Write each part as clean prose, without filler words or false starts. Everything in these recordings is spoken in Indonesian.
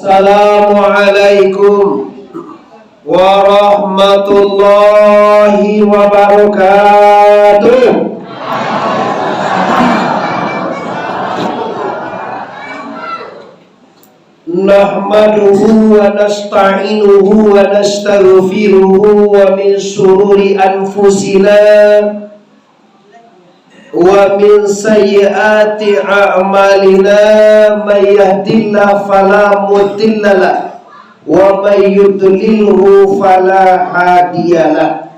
Assalamualaikum warahmatullahi wabarakatuh. Nahmaduhu wa nasta'inuhu wa nastaghfiruhu wa min shururi anfusina wa min sayyiati a'malina may yahdihillahu fala mudhillalah wa may yudlilhu fala hadiyalah.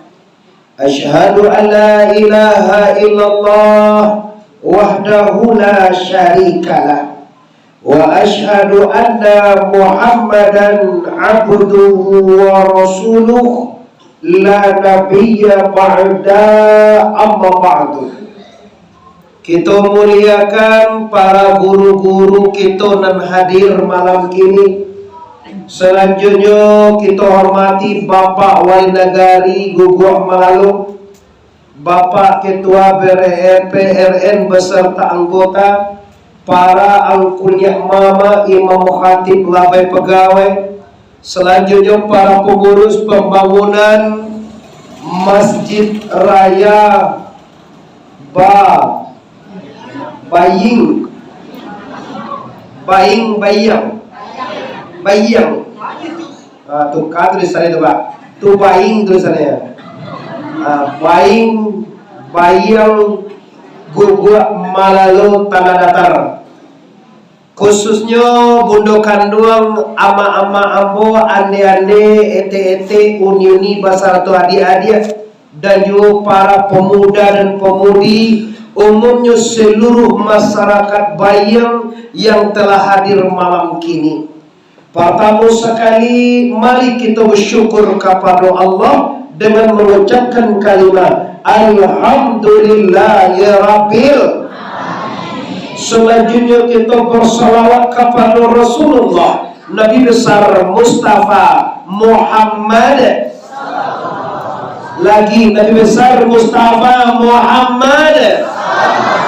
Asyhadu an la ilaha illallah wahdahu la syarikalah wa asyhadu anna Muhammadan abduhu wa rasuluh la nabiyya ba'da amma ba'du. Kita muliakan para guru-guru kita nan hadir malam kini. Selanjutnya kita hormati Bapak Wali Nagari Guguh Malalu, Bapak Ketua BRPRN beserta anggota, para angkunya mama, imam khatib, labai pegawai. Selanjutnya para pengurus pembangunan Masjid Raya Bayang. Tuh kan tulisannya itu Pak. Tuh Baying tulisannya. Bayang Guguk Malalu Tanah Datar. Khususnya Bundo Kanduang, ama-ama ambo, ande-ande, ete-ete, uni-uni, basaratu adik-adik, dan juga para pemuda dan pemudi, umumnya seluruh masyarakat Bayang yang telah hadir malam kini. Pertama sekali, mari kita bersyukur kepada Allah dengan mengucapkan kalimat Alhamdulillah ya Rabbil. Selanjutnya kita bersalawat kepada Rasulullah Nabi besar Mustafa Muhammad. Lagi Nabi besar Mustafa Muhammad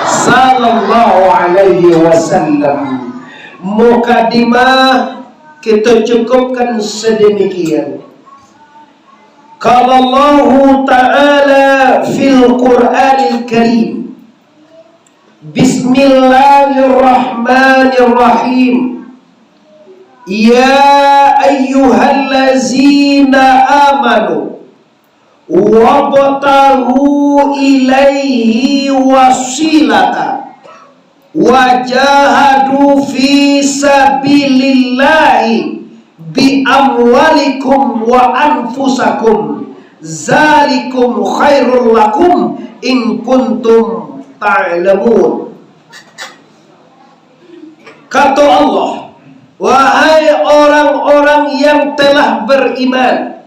sallallahu alaihi wasallam. Mukadimah kita cukupkan sedemikian. Qala Allah Ta'ala fil Qur'anil Karim, Bismillahirrahmanirrahim. Ya ayyuhallazina amanu wabtaghu ilaihi wasilata wajahadu fi sabilillahi bi amwalikum wa anfusakum zalikum khairul lakum in kuntum ta'lamun. Kata Allah, wahai orang-orang yang telah beriman,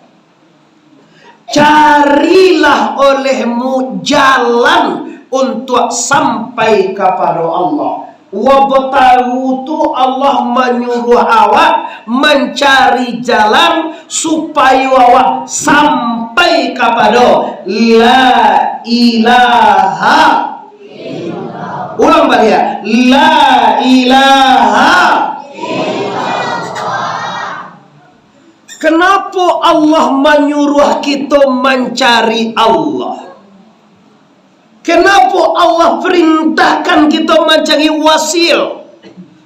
carilah olehmu jalan untuk sampai kepada Allah. Wabtaghu tu Allah menyuruh awak mencari jalan supaya awak sampai kepada la ilaha. Ulang balik, la ilaha. Kenapa Allah menyuruh kita mencari Allah? Kenapa Allah perintahkan kita mencari wasil,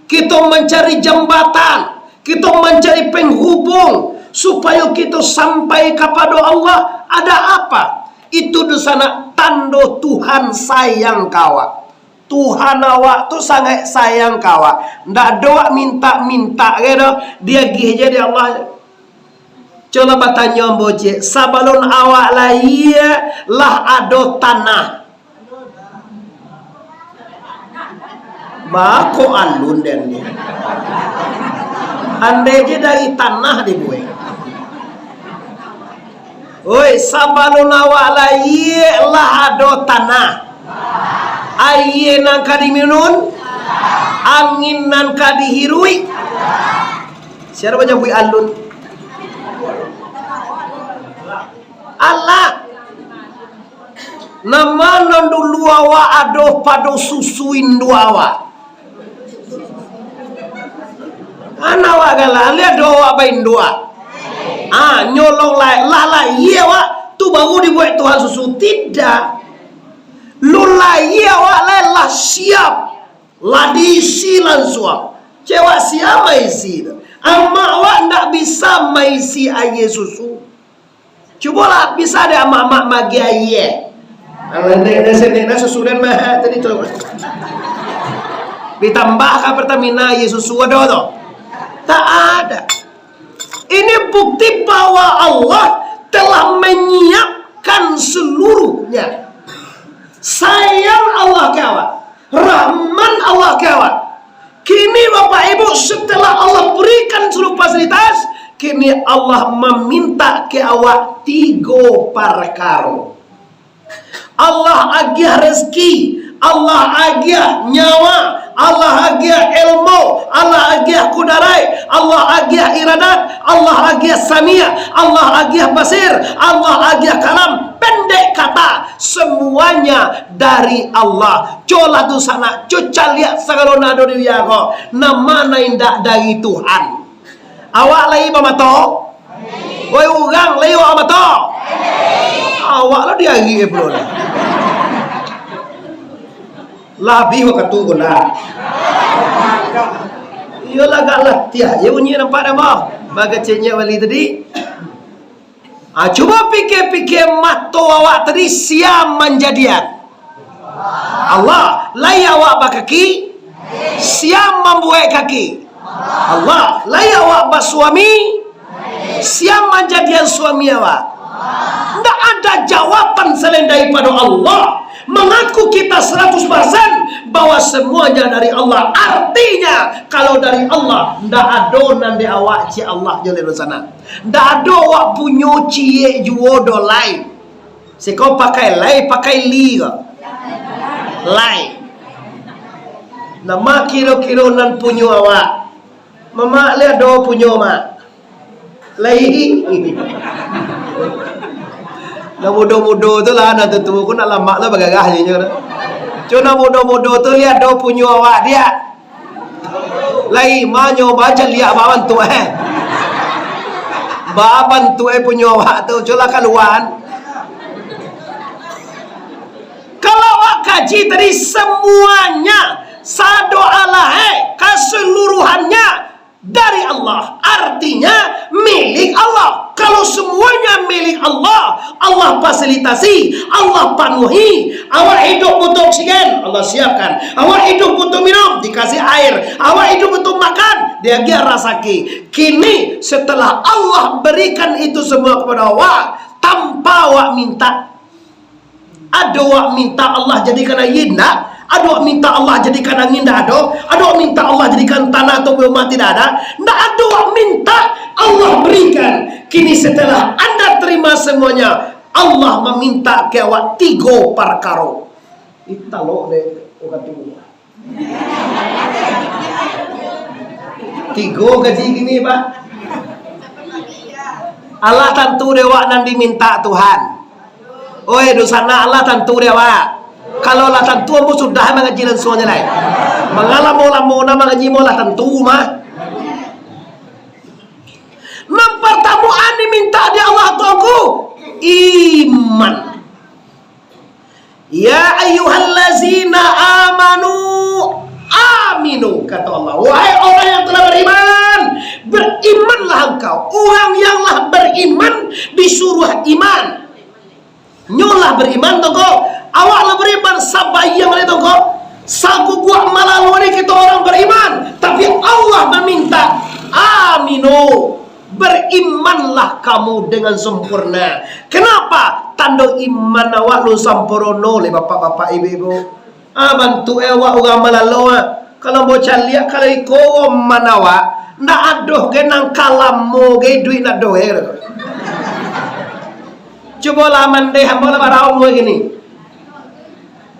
kita mencari jembatan, kita mencari penghubung supaya kita sampai kepada Allah? Ada apa? Itu di sana tanda Tuhan sayang kawak. Tuhan awak tu sangat sayang kawak. Ndak doa minta-minta gitu. Dia gih jadi Allah. Coba bertanya boje, sabalun awak lah ado tanah. Bako alun dan dia. Andai je dari tanah di gue. Oi, sabalun awak lah ado tanah. Aye nang kadiminun, angin nang kadihirui. Siapa banyak bui alun? Allah. Nama non dulu awak ado pada susuin dua awak. Ana wa gala lihat doa bain doa. Nyolong lala iya wa tu baru dibuat Tuhan susu tidak. Lula iya wa lelah siap ladisi langsung. Cewa siapa isi? Ama wa ndak bisa maisi aye susu. Cobalah bisa ada ama magi aye. Nek susu dan mah tadi tu. Ditambah ke Pertamina aye susu ada tu. Tak ada. Ini bukti bahwa Allah telah menyiapkan seluruhnya. Sayang Allah kawan, Rahman Allah kawan. Kini Bapak Ibu setelah Allah berikan seluruh fasilitas, kini Allah meminta ke awak 3 perkara. Allah agih rezeki, Allah agih nyawa, Allah agih ilmu, Allah agih kudarai, Allah agih iradat, Allah agih samia, Allah agih basir, Allah agih kalam. Pendek kata, semuanya dari Allah. Cola tu sana, cuca lihat segala nado di yago. Nama indak dari Tuhan. Awak lagi bamato? Woi ugang lagi bamato? Awak lo dia lagi belum? Labi wa katu guna. Yo lagak tia. Yo bunyi nampak dah bah. Bagacenya wali tadi. Coba pikir-pikir mata awak tadi siam menjadian. Allah lai awak bakaki, siam membuat kaki. Allah lai awak bersuami, siam menjadian suami awak. Tidak ada jawaban selain daripada Allah. Mengaku kita 100% bahwa semuanya dari Allah. Artinya kalau dari Allah ndak ada nanti awak ci Allah jole sana. Ndak ada awak punya cie juodo lai. Seko pakai lai pakai li ko. Lai. Nama kilo-kilo nan punya awak. Mama lihat do punya mak. Lai. Nah mudo-mudo tu lah, nak tentu aku nak lama lah bagagah je je. Cuma mudo-mudo tu lihat do punya awak dia. Lai manyo baca lihat bawan tu baban tu punya awak tu cula kaluan. Kalau awak kaji tadi semuanya sado Allah keseluruhannya dari Allah, artinya milik Allah. Kalau semuanya milik Allah, Allah fasilitasi, Allah penuhi. Awak hidup butuh oksigen, Allah siapkan. Awak hidup butuh minum, dikasih air. Awak hidup butuh makan, dia rasaki. Kini setelah Allah berikan itu semua kepada awak, tanpa awak minta. Ada awak minta Allah jadikan ayinda. Ada awak minta Allah jadikan angin dah ada. Ada awak minta Allah jadikan tanah atau bumi tidak ada. Tidak ada awak minta, Allah berikan. Kini setelah anda terima semuanya, Allah meminta ke awak 3 perkara. Italo deh orang tua. 3 gaji gini pak. Allah tentu dewa nan diminta Tuhan. Oi dosana Allah tentu dewa. Kalau lah tentu mu sudah mengaji dan semuanya lain. Mengalam-lamu nama ngaji mu lah tentu mah. Mempertemuan diminta di Allah Tuhanku iman. Ya ayyuhallazina amanu aminu kata Allah. Wahai orang yang telah beriman, berimanlah engkau. Orang yang lah beriman disuruh iman. Nyolah beriman toko. Awaklah beriman sabayang oleh toko. Sagu buat malalui kita orang beriman, tapi Allah meminta aminu. Berimanlah kamu dengan sempurna. Kenapa? Tanda iman awak lu sempurna le bapak-bapak ibu-ibu. Bantu awak orang malaloa. Kalau bocah lihat kalau iko manawa, ndak adoh genang kalamu ge duit nak doe. Coba lah mandeh hamba lah barau mu gini.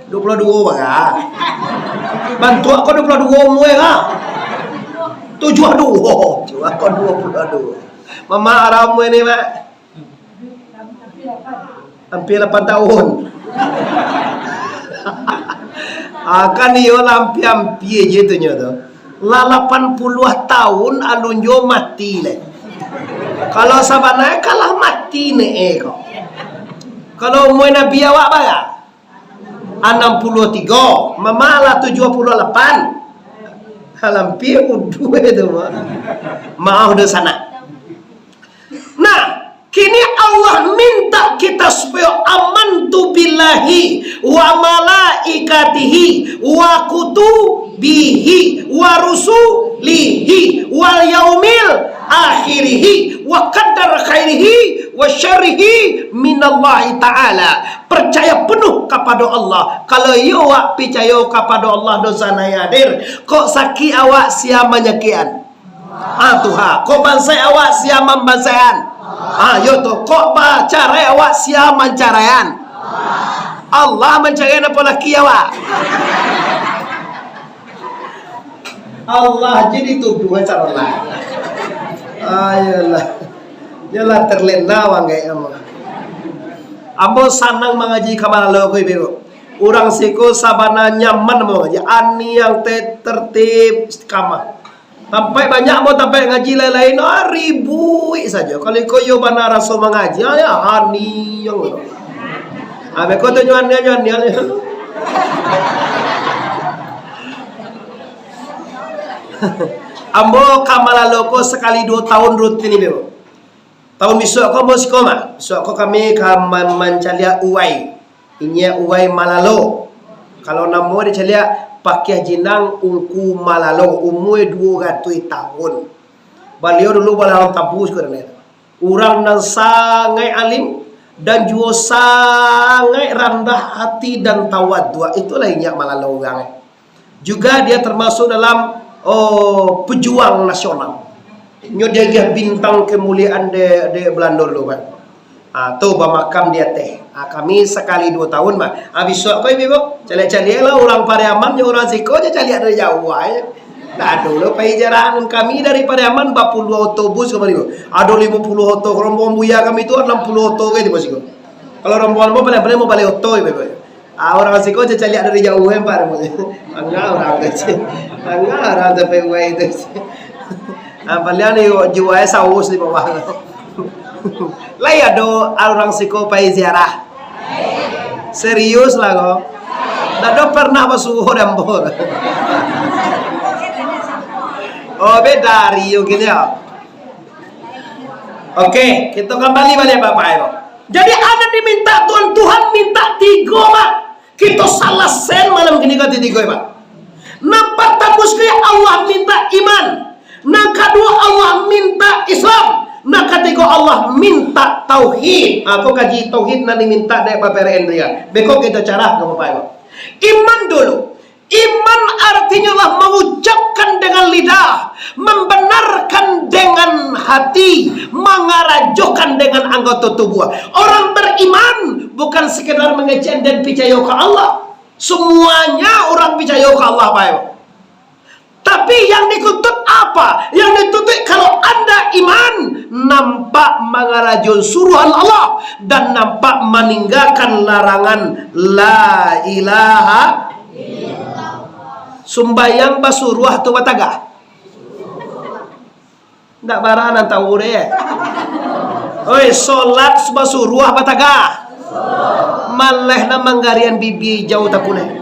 22 baga. Bantu aku 22 mu ya. 72. Coba aku 22. Mama aramu ini mak. Hampir 8 tahun. Akan iyo lampi-lampi je tu nyo tu. La 80 tahun alunjo mati le. Kalau sabana kalah mati ne kok. Kalau umur Nabi awak baga 63, mamalah 78. Hampir udah itu maaf dosa sana. Nah, kini Allah minta kita supaya amantu billahi wa malaikatihi wa kutubihi wa rusulihi wal yaumil akhirihi wa qadar khairihi wa syarrihi minallahi ta'ala. Percaya penuh kepada Allah. Kalau you awak percaya kepada Allah dosa nayadir, kok saki awak siamanya kian. Tuhan, kok bansai awak siaman bansaian. Yo to, kok cara awak siaman carayan. Allah mencarayan apa laki awak. Allah jadi tuduh cara lain. Ayolah. Yalah terlena wang kayak ambo. Ambo sanang mengaji kamalalo kowe bego. Urang siko sabana nyaman mengaji ani yang tertib istiqamah. Sampai banyak mau sampai ngaji lain-lain ribu saja. Kalau koyo bana raso mengaji ya ani yang ngono. Abe ko to nyuan. Ambo kamalaloko sekali 2 tahun rutin ini bebo. Tahun besok ko mau sikoma. Besok ko kami mancalia uai. Inya uai malalo. Kalau namo dicalia pakai jinang ungku malalo umur 200 tahun. Beliau dulu balalang tabus kerana orang yang sangat alim dan juga sangat rendah hati dan tawadhu. Itulah inya malalo orang. Juga dia termasuk dalam pejuang nasional. Nyo dia bintang kemuliaan de Belanda dulu kan. Tu bamakam dia teh. Kami sekali 2 tahun mah. Habis sok kau ibu, calik-calik lah orang Pariaman, orang Siko je calik dari jauh aja. Nah dulu perjalanan kami dari Pariaman 40 autobus kemarin ibu. Ada 50 auto rombongan buya kami itu 60 auto ke di Siko. Kalau rombongan mau balik auto ibu. Orang Siko je calik dari jauh empar mu. Enggak orang kecil. Enggak orang sampai uai itu. Paling ni jual saus di bawah. Lah ya do orang Siko pai ziarah. Serius lah kok. Nggak pernah masuk dambor. Oh beda Rio gini ya. Oke, kita kembali balik Bapak Ibu. Jadi ada diminta Tuhan minta 3 Pak. Kita salah sen malam gini kan 3 Pak. Nampak tabus ke Allah minta iman. Nah kedua Allah minta Islam. Nah ketika Allah minta tauhid, aku kaji tauhid nanti minta dari Bapak Rendria. Beko kita cara ke Bapak Ibu. Iman dulu. Iman artinya lah mengucapkan dengan lidah, membenarkan dengan hati, mengarajokan dengan anggota tubuh. Orang beriman bukan sekedar mengecek dan percaya ke Allah. Semuanya orang percaya ke Allah Bapak Ibu. Tapi yang dituntut apa? Yang dituntut kalau Anda iman, nampak mengarajul suruhan Allah dan nampak meninggalkan larangan la ilaha illallah. Sumbayang basuruah tu bataga. Ndak baranan tahu deh. Oi, solat basuruah bataga. Maleh na manggarian bibi jauh takune.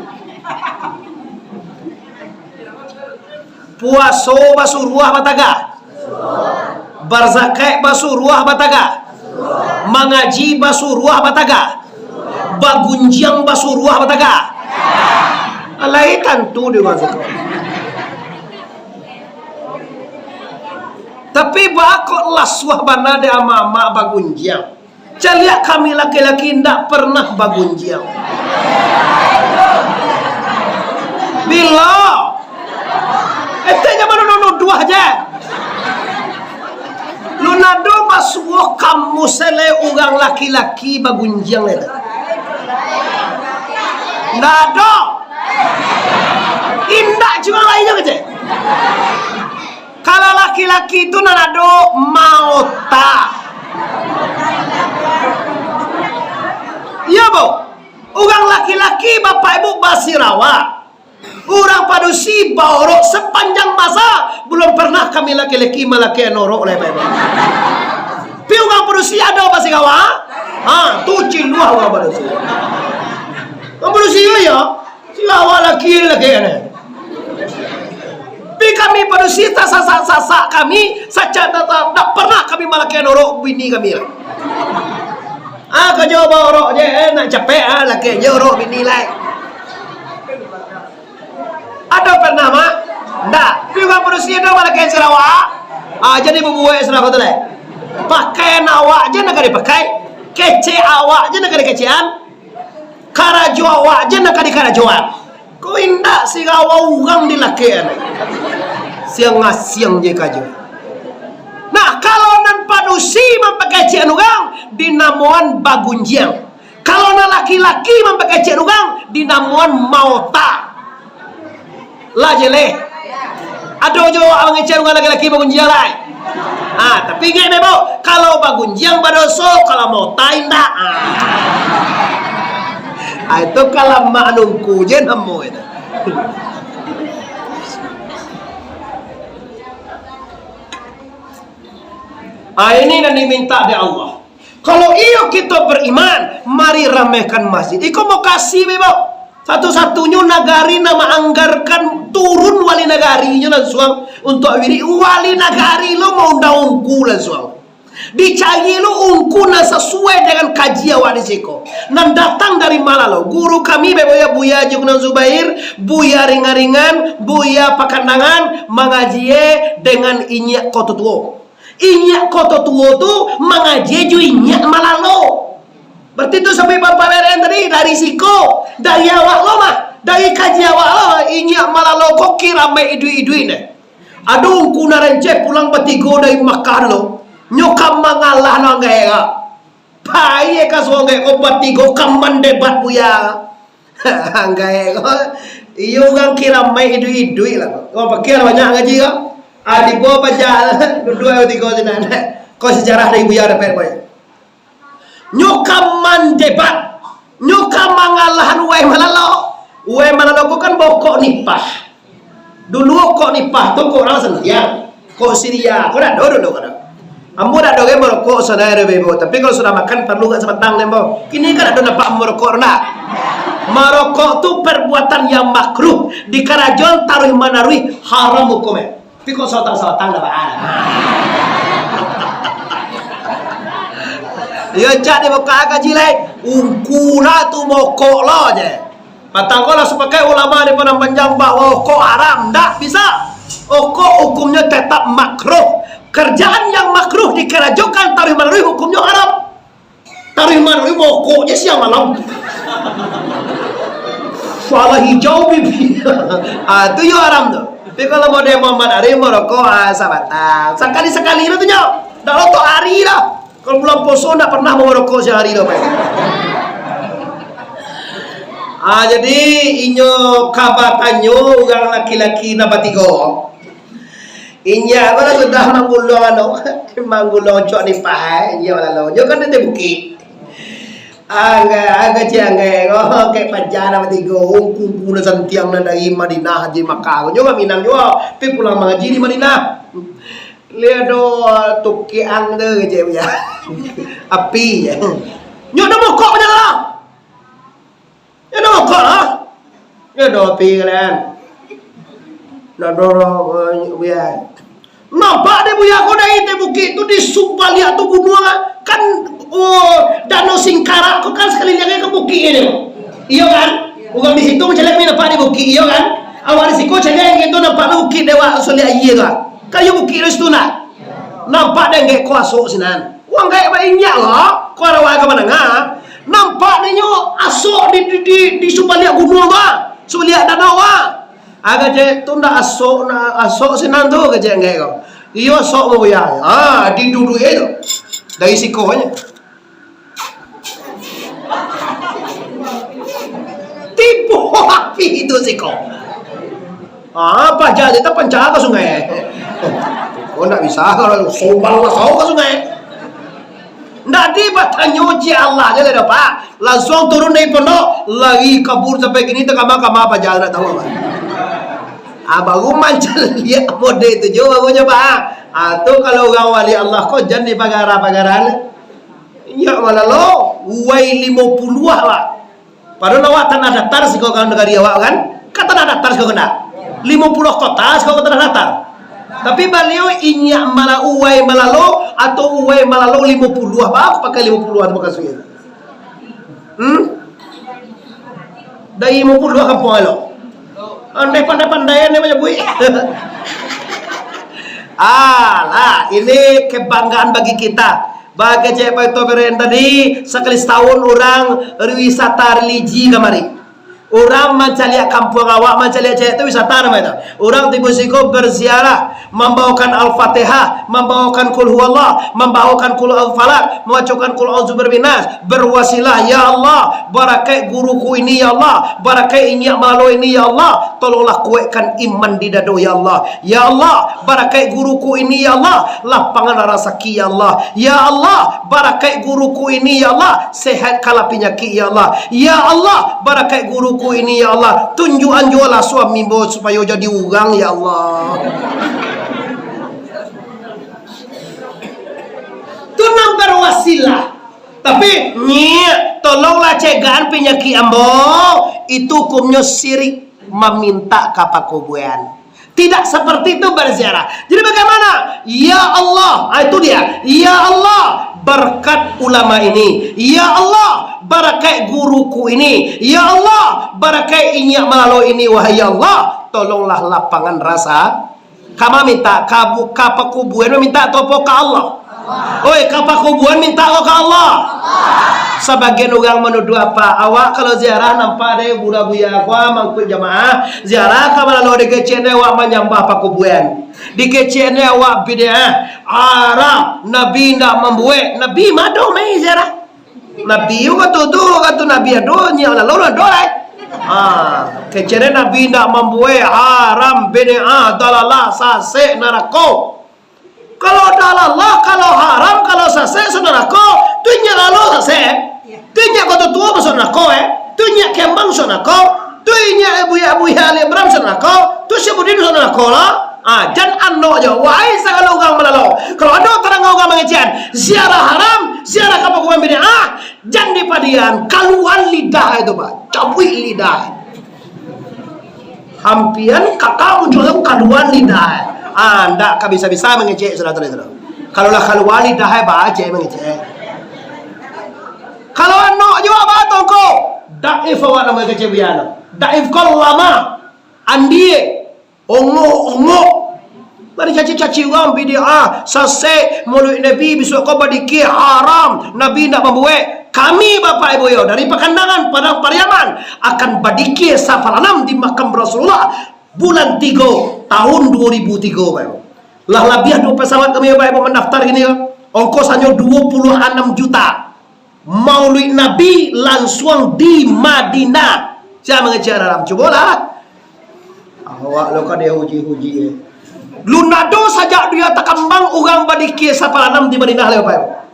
Puaso basuruah bataga. Barzakai basuruah bataga. Mengaji basuruah bataga. Bagunjiang basuruah bataga. Alai tentu di masuk. Tapi bakok laswah bana de ama bagunjiang. Caliak kami laki-laki ndak pernah bagunjiang. Bila etenya mana nono 2 aja. Lunado masuo kamu sele urang laki-laki bagunjiang eta. Nado. Indak juga lainnya aja. Kalau laki-laki itu nado mauta. Iya bu. Urang laki-laki bapak ibu basirawa. Orang padusi bawa sepanjang masa belum pernah kami laki-laki malaki norok lebar. Piu orang padusi ada apa sih kawan? Tu ciluah orang padusi. Orang padusi ya, si kawan laki ni. Pi kami padusi sasak kami saja tak pernah kami malaki norok bini kami. Kerja bawa orok je, nak capek laki je orok bini lain. Ada pernah mak? Tak. Tapi orang padusi ada malaki Sarawak. Jadi berbuat Sarawak tu lah. Pakaian awak je nak dipakai, kece awak je nak dikecean, karaju awak je nak dikarajuan. Kau indah si awak orang dilakian. Siang-siang je kaju. Nah, kalau nan padusi mempekecean orang dinamuan bagunjiang. Kalau nan laki-laki mempekecean orang dinamuan mauta. Lah jeleh. Ada jo orang ngecek orang laki-laki bagunjiang lain. Tapi ingat bebo, kalau bagunjiang badoso, kalau mau tainda. Itu kalau maknungku je namo itu. Ini yang diminta dari Allah. Kalau iyo kita beriman, mari ramaikan masjid. Iko mau kasih bebo. Satu-satunya nagari nama anggarkan turun wali nagarinya langsung untuk wiri wali nagari lo mau undang-ungku langsung dicari lo ungku na sesuai dengan kajian awak disiko nan datang dari mana lo guru kami beboya Buya Jugnan Zubair, Buya Ringan-Ringan, Buya Pakandangan mengaji dengan inyak koto tuo. Inyak koto tuo tu mengaji ju inyak malalo. Berarti itu sampai bapak beren tadi dari siko, dari awak lo mah, dari kaji awak lo, inyak malah lo kok kira me idui-idui ne. Aduh kuna rence pulang betigo dari Makkah lo, nyokap mengalah nangga. Pai ka songe ko betigo kaman debat buya. Angga iyo gang kira me idui-idui lah. Kau pikir banyak ngaji ka? Adik gua baca dua tiga sinan. Kau sejarah dari buya dapat boy. Nyukaman debat, nyukamangalahan uwe malalo ko kan bokok nipah. Dulu kok nipah tu kok orang sendiang, kok Syria, kok dah dulu kan. Ambo dah doge merokok sana bebo, tapi kalau sudah makan perlu gak sebatang nembo. Kini kan ada nampak merokok nak. Merokok tu perbuatan yang makruh di karajon taruh manarui haram hukumnya. Tapi kok sautang dah ada. Dia cak dia buka kaji lain. Ungkuna tu mokok lo je. Patang kolah sebagai ulama di Padang Panjang bahawa okok haram. Tak bisa. Okok hukumnya tetap makruh. Kerjaan yang makruh dikerajokan tarikh manarui hukumnya haram. Tarikh manarui mokoknya siang malam. Suara hijau bibi. Itu ya haram tu. Tapi kalau mau demo manarui merokok sabatang. Sekali-sekali itu nyo. Dah lo tu hari dah. Kalau bulan poso nak pernah mau merokok sehari dah. Jadi inyo kabatanyo orang laki-laki na batigo. Inya kalau sudah manggulong cok ni pahai, inya lalu. Jo kan dia bukit. Aga ciangai, kayak pajana batigo, kumpul santiang na dari Madinah haji Makkah. Jo minang jo, pi pulang mengaji di Madinah. Lihat do tuki angde je ya. Api ya. Nyo dah mokok je lah. Ya dah mokok lah. Ya do api kan. Dah do buya. Nampak deh buya ko dah itu bukit tu di sumpah lihat tu gunung kan Danau Singkarak ko kan sekelilingnya ke bukit ini. Iya kan? Bukan di situ celek ni nampak di bukit iya kan? Awal di situ celek itu nampak bukit dewa usul iya kan? Kayu bukit restu nak nampak deh kayak kuasuk sinan uang kayak banyak lah kau ada warga mana nampak deh nyo asok di subalia gunung bah subalia danau bah agak je tu ndak asok sinan tu kerja kayak kau iyo asok mau ya di duduk itu dari sikonya tipu api itu siko apa jadi kita pencara ke sungai. Oh tak bisa kalau sombang masuk ke sungai. Ndak dibatanyo ji Allah je dah pak. Langsung turun dari pondok lagi kabur sampai gini tak kama apa jalan tak tahu apa. baru mancal lihat mode itu jo baru nyoba. Tuh kalau orang wali Allah kok jangan di pagara-pagaran. Ya malah lo, uai 50 lah. Padahal awak tanah datar sih kau kan negara awak kan? Kata tanah datar sih kau kena. 50 kota sih kau tanah datar. Tapi beliau inyak malah uai malalo atau uai malalo 50 apa? Pakai 50 atau pakai suya. Dari 50 kampung lo. Andai pandai-pandai ni macam bui. Lah, ini kebanggaan bagi kita. Bagi cewek itu beren tadi sekali setahun orang wisata religi kemari. Orang mencari kampung awak, mencari cewek itu wisata namanya. Orang tiba-tiba berziarah, membawakan Al-Fatihah, membawakan Qul Huwallah, membawakan Qul Al-Falaq, membacakan Qul A'udzu Birabbinas, berwasilah ya Allah, barakai guruku ini ya Allah, barakai ini malu ini ya Allah, tolonglah kuatkan iman di dada ya Allah. Ya Allah, barakai guruku ini ya Allah, lapangan rezeki ya Allah. Ya Allah, barakai guruku ini ya Allah, sehat kala penyakit ya Allah. Ya Allah, barakai guruku ini ya Allah, tunjuk anjulah suami bos supaya jadi orang ya Allah. Itu nampak wasilah. Tapi tolonglah cegahan penyakit ambo. Itu hukumnya syirik, meminta kapakubuan. Tidak seperti itu berziarah. Jadi bagaimana? Ya Allah, itu dia. Ya Allah, berkat ulama ini. Ya Allah, barakai guruku ini. Ya Allah, barakai inyak melalui ini. Wahai Allah, tolonglah lapangan rasa. Kama minta kapakubuan minta topo ke Allah. Oi, kapakubuan minta ke Allah. Sebagian orang menuduh apa? Awak kalau ziarah nampak ada budak-budak aku mangkut jamaah ziarah kamala lo dikecene awak menyembah pakubuan. Dikecene awak bid'ah, haram, nabi ndak membuat. Nabi mado mai ziarah. Nabi juga tu nabi ado nya la lo dolai. Kecene nabi ndak membuat haram, bid'ah, dalalah, sase, neraka. Kalau dalalah, kalau haram, kalau sase, neraka. Tunya lalu sase. Tunya kau tua masuk neraka tunya kembang masuk neraka, tunya ibu Alimram masuk neraka, tu Syabudin masuk neraka lah. Jan ando aja wahai segala orang melalo. Kalau ada terang orang mengajian ziarah haram, ziarah kapakubuan bid'ah, jan di padian kaluan lidah itu pak, cabui lidah. Hampian kakak ujungnya kaluan lidah. Anda bisa-bisa mengecek sudah terus. Kalau lah kaluan lidah baca mengecek. Kalau anak juga batal ko daif awak nama kecebian daif kau lama andie ongo mari caci orang bid'ah sase mulut nabi besok kau badiki haram nabi nak membuat kami bapak ibu yo dari Pakandangan Padang Pariaman akan badiki safalanam di makam Rasulullah bulan 3 tahun 2003 lah lebih 2 pesawat kami bapak ibu mendaftar gini ongkos hanya 26 juta. Maulid Nabi langsung di Madinah. Saya mengejar dalam cobalah. Awak lo kan dia uji Lunado saja dia takambang orang badiki sapalanam di Madinah lepas.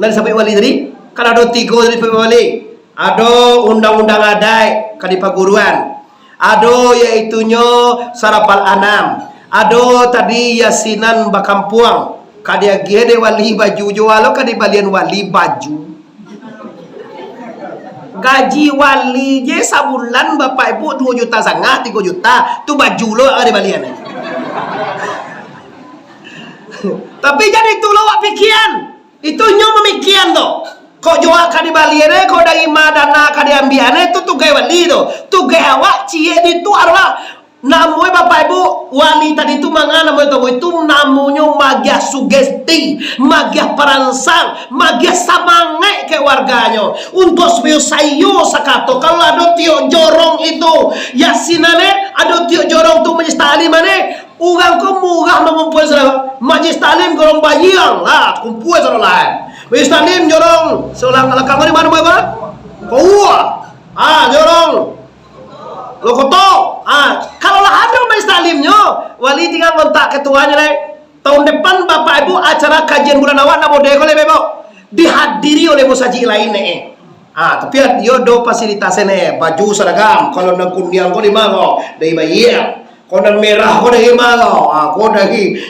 Nanti sampai wali tadi kan ada 3 dari wali. Ada undang-undang adai kadi paguruan. Ada yaitunya sarapal anam. Ada tadi yasinan bakampuang. Kadia gede wali baju jualo kadi balian wali baju. Gaji wali je sabulan bapak ibu 2 juta sangat 3 juta tu baju lo ada balian. Tapi jadi itu lo wak pikiran itu nyo memikian to kok jual kadi balian kok dari madana kadi ambiane itu tugai wali to tugai awak cie itu adalah namun bapak ibu wali tadi itu mangana itu namanya magiah sugesti, magiah perangsang, magiah samangai ke warganya untuk supaya sayo sakato kalau ada tio jorong itu yasinane ada tio jorong tu majlis ta'lim mane orang ko murah mengumpul saudara majlis ta'lim gorong bayang lah kumpul saudara lain majlis ta'lim jorong seorang lakang di mana bapak kau jorong Lokoto, kalau lah ada majlis taklimnya, wali tinggal kontak ketuanya leh. Tahun depan bapak ibu acara kajian bulan awal nak bodeh oleh bebo dihadiri oleh musaji lain tapi dia do fasilitasnya baju seragam. Kalau nak kundiang kau di mana? Dari bayar. Kau dan merah kau dari mana? Kau dari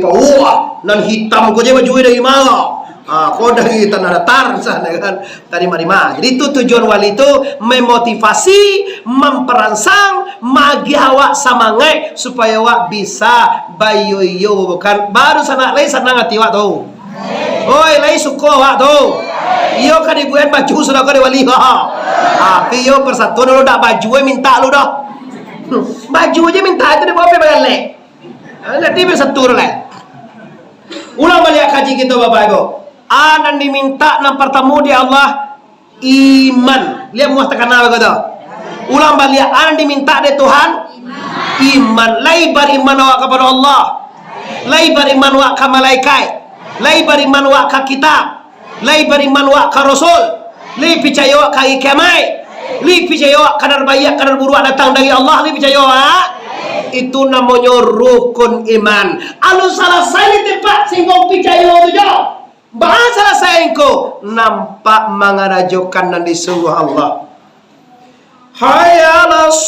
Papua, nan hitam kau je baju dari mana? Kau dari tanah datar sana kan, tadi mana. Jadi itu tujuan wali itu memotivasi, memperangsang, magi awak semangat supaya awak bisa bayoyo bukan baru sana lain sana ngati awak tu. Oi lain suko awak tu. Iyo kan ibuan baju sudah kau wali tapi yo persatuan lu dak baju minta lu dah. Baju aja minta itu di bawah balik. Nanti bersatu lah. Ulang balik kaji kita Bapak Ibu. Anan diminta nan pertemu di Allah iman. Lihat muat tekan apa kata? Ulang balik anan diminta dari Tuhan iman. Lai beriman wa kepada Allah. Lai beriman wa ke malaikat. Lai beriman wa ke kitab. Lai beriman wa ke rasul. Lai percaya wa ke kiamat. Lai percaya wa kadar baik kadar buruk datang dari Allah. Lai percaya wa itu namanya rukun iman. Alu salah saya di tempat singkong percaya tu jauh. Bahasa saya engkau nampak mengarajukan dan disuruh Allah. Hayya 'alas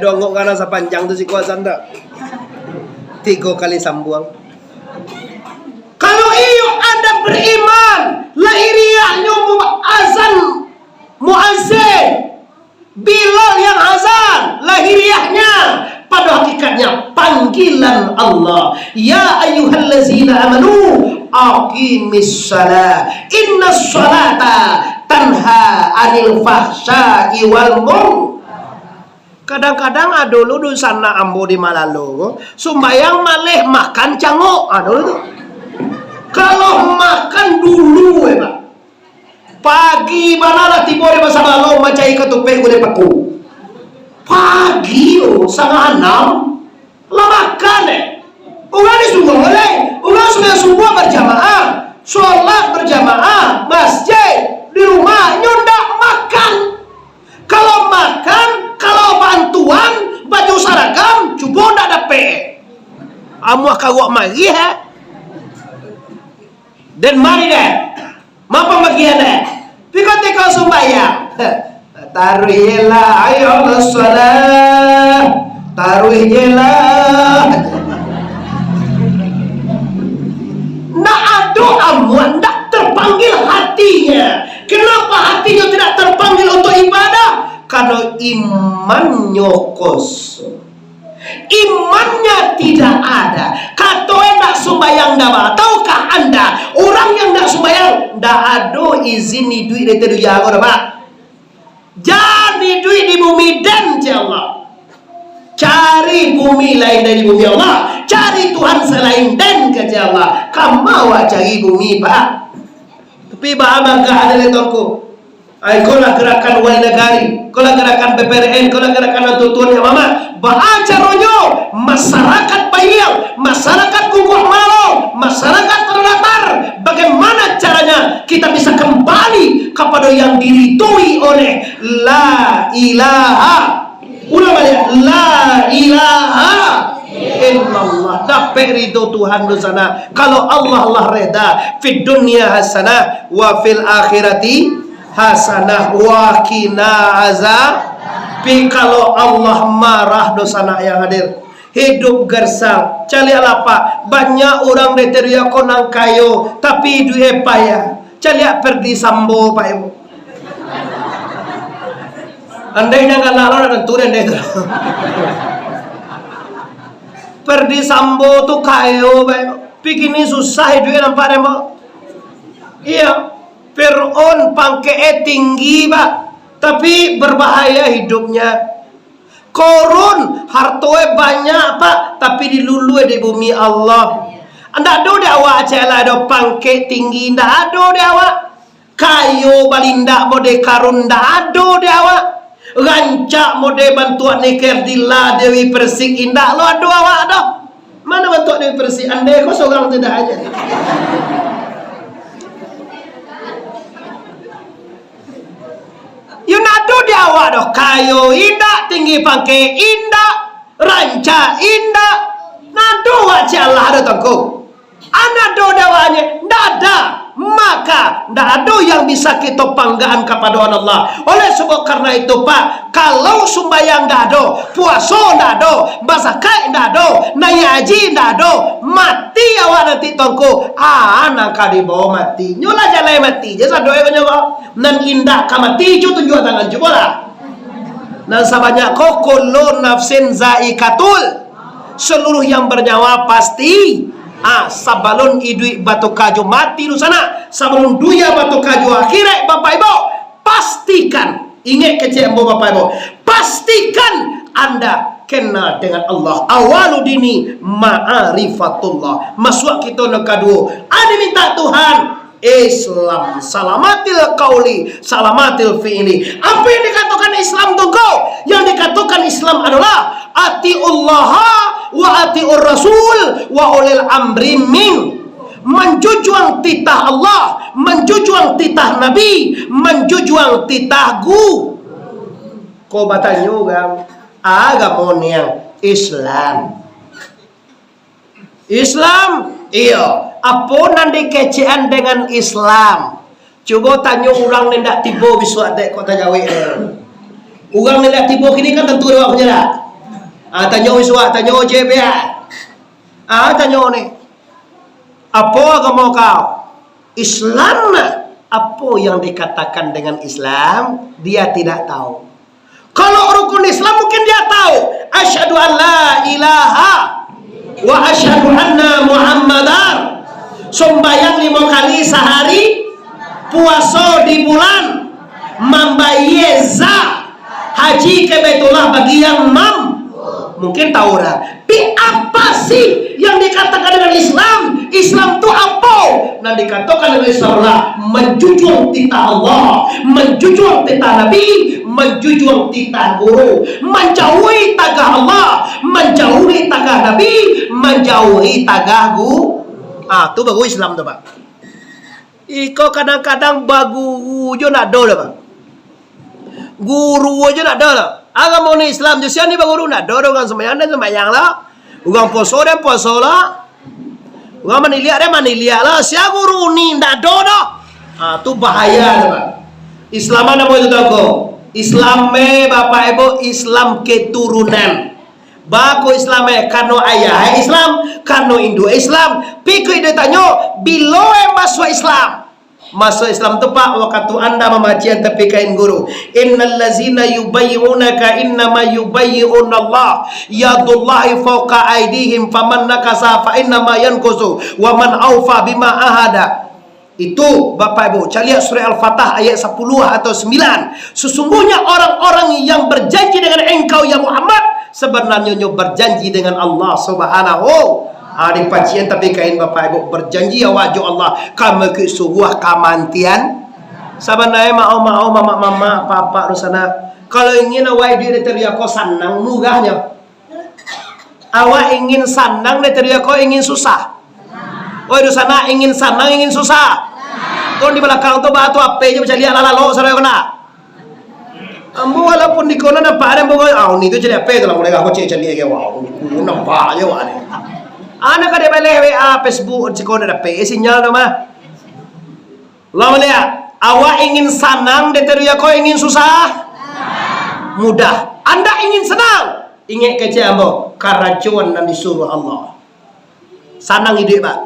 dongok karena sepanjang tu si kuasa anda 3 kali sambuang. Kalau iyo ada beriman lahiriahnya azan muazzin Bilal yang azan lahiriahnya pada hakikatnya panggilan Allah. Ya ayyuhallazina amanu aqimis shalah innas sholata tanha anil fahsya'i wal munkar. Kadang-kadang dulu di sana ambo di Malalo, sumbayang maleh makan cangok. Dulu tuh. Kalau makan dulu Pak. Pagi banala tibore basa balo macai ketupe gule paku. Pagi sama 6 lah makan Ulah disuruh boleh. Ulah sudah semua berjamaah, sholat berjamaah, masjid di rumah ndak makan. Kalau makan, kalau bantuan, baju seragam, cuba ndak dapet. Amuah kawak mari dan mari deh. Mapa bagian deh. Pika-tika sembahyang. Taruhilah ayo salat. Taruhilah. Ndak ada amuah, ndak terpanggil hatinya. Kenapa hatinya tidak terpanggil untuk ibadah? Karena imannya kosong. Imannya tidak ada. Kata hendak sembahyang dah. Tahukah anda orang yang hendak sembahyang dah ada izin ni duit dari dunia aku dah Pak. Jadi duit di bumi dan Allah. Cari bumi lain dari bumi Allah. Cari Tuhan selain dan kerja Allah. Kamu mau cari bumi Pak. Tapi bahagia ada letonku. Kau lah gerakan wali negari, kau lah gerakan PPRN, kau lah gerakan tutuan yang mama. Baca ronyo masyarakat bayil, masyarakat kukuh malau, masyarakat terdatar. Bagaimana caranya kita bisa kembali kepada yang diridhoi oleh la ilaha. Ulang balik, la ilaha illallah. Dapat ridho Tuhan di sana. Kalau Allah reda, fid dunya hasanah wa fil akhirati hasanah wa qina azab. Kalau Allah marah dosana yang hadir hidup gersang cali alapa. Banyak orang deteria konang kayo tapi duit payah cali perdi sambo Pak Ibu. Andai jangan lalu dan turun deh. Perdi sambo tu kayo Pak Ibu. Pikini susah duit nampak deh Pak. Iya. Fir'aun pangkee tinggi Pak, tapi berbahaya hidupnya. Korun hartoe banyak Pak, tapi dilului di bumi Allah. Anda ada awak cela ada pangke tinggi, ndak ada awak. Kayo balinda mode karun ndak ada awak. Rancak mode bantuan neker dila Dewi Persik indah lo ada awak dah. Mana bentuk dia bersih? Andai kau seorang tidak aja. Yunado di awak doh kayu indah, tinggi pangke indah, ranca indah. Nado wajah Allah ada tangku. Anado dawanya ndak ada. Maka ndak ada yang bisa kita panggaan kepada Allah. Oleh sebab karena itu Pak, kalau sembahyang ndak ada, puasa ndak ada, zakat ndak ada, naik haji ndak ada, mati awak nanti tangku. Anak kadi bawa mati. Nyola jalan mati. Jasa doa nyoba. Nan indah ka mati ju tunjuk tangan ju bola. Nan sabanyak ko kullu nafsin zaikatul. Seluruh yang bernyawa pasti sabalun idui batu kaju mati lu sana, sabalun duya batu kaju akhirat. Bapak Ibu pastikan, ingat kecil Bapak Ibu, pastikan Anda kenal dengan Allah. Awalu dini ma'arifatullah. Masuk kita nak kedua, ada minta Tuhan Islam, salamatil qauli, salamatil fi'li. Apa yang dikatakan Islam tunggu? Yang dikatakan Islam adalah atiullah wa atiur rasul wa ulil amri min. Menjujuang titah Allah, menjujuang titah Nabi, menjujuang titah gu. Kau batanya kan agama yang Islam. Islam, iya. Apa nanti kecean dengan Islam? Coba tanya orang nendak tiba biswa dek kota Jawa. Orang nendak tiba kini kan tentu dia punya dah. Tanya biswa, tanya OJB. Tanya ni. Apa agama kau? Islam. Apa yang dikatakan dengan Islam? Dia tidak tahu. Kalau rukun Islam mungkin dia tahu. Asyhadu an la ilaha wa asyhadu anna Muhammadar. Sembahyang 5 kali sehari, puasa di bulan, membayar haji ke Baitullah bagi yang mungkin tahu dah. Tapi apa sih yang dikatakan dengan Islam? Islam itu apa? Nah dikatakan dengan Islam adalah menjunjung titah Allah, menjunjung titah Nabi, menjunjung titah guru, menjauhi tagah Allah, menjauhi tagah Nabi, menjauhi tagah guru. Tu baru Islam tu Pak. Iko kadang-kadang bagu je nak ada lah Pak. Guru aja nak ada lah. Agama ni Islam je siapa ni guru nak ada orang sembahyang dan sembahyang lah. Orang puasa dan puasa lah. Orang maniliak dan maniliak lah. Siapa guru ni nak ada dah. Tu bahaya lah Pak. Islam mana boleh tahu? Islam Bapak Ibu, Islam keturunan. Baku Islam karena ayah Islam, karena Indo Islam. Pikir dia tanya, bila masuk Islam? Masuk Islam tu Pak, waktu anda membaca tepi kain guru. Innal lazina yubayyi'unaka innama yubayyi'una Allah. Yadullahi fawqa aydihim faman nakasa fa innama yankusu wa man awfa bima ahada. Itu Bapak Ibu, lihat surah Al-Fatah ayat 10 atau 9. Sesungguhnya orang-orang yang berjanji dengan engkau ya Muhammad sebenarnya berjanji dengan Allah Subhanahu. Di pacian tapi kain Bapak Ibu berjanji ya wajah Allah kamu ke sebuah kamantian. Sebenarnya mau mama papa rusana. Kalau ingin awak dia teriak kau senang mugahnya. Awak ingin senang dia teriak kau ingin susah. Oh rusana ingin senang ingin susah. Kau di belakang tu batu apa je macam lihat lalu saudara kena. Ambo walaupun di kono nampak ada bawa ni tu jadi apa tu lah mulai aku cek dia ke wow nampak je wah ni. Anak ada balik WA Facebook di kono ada sinyal tu mah. Lawan lihat awak ingin senang deteria kau ingin susah mudah. Anda ingin senang ingat kecil ambo keracuan dan disuruh Allah. Senang hidup Pak.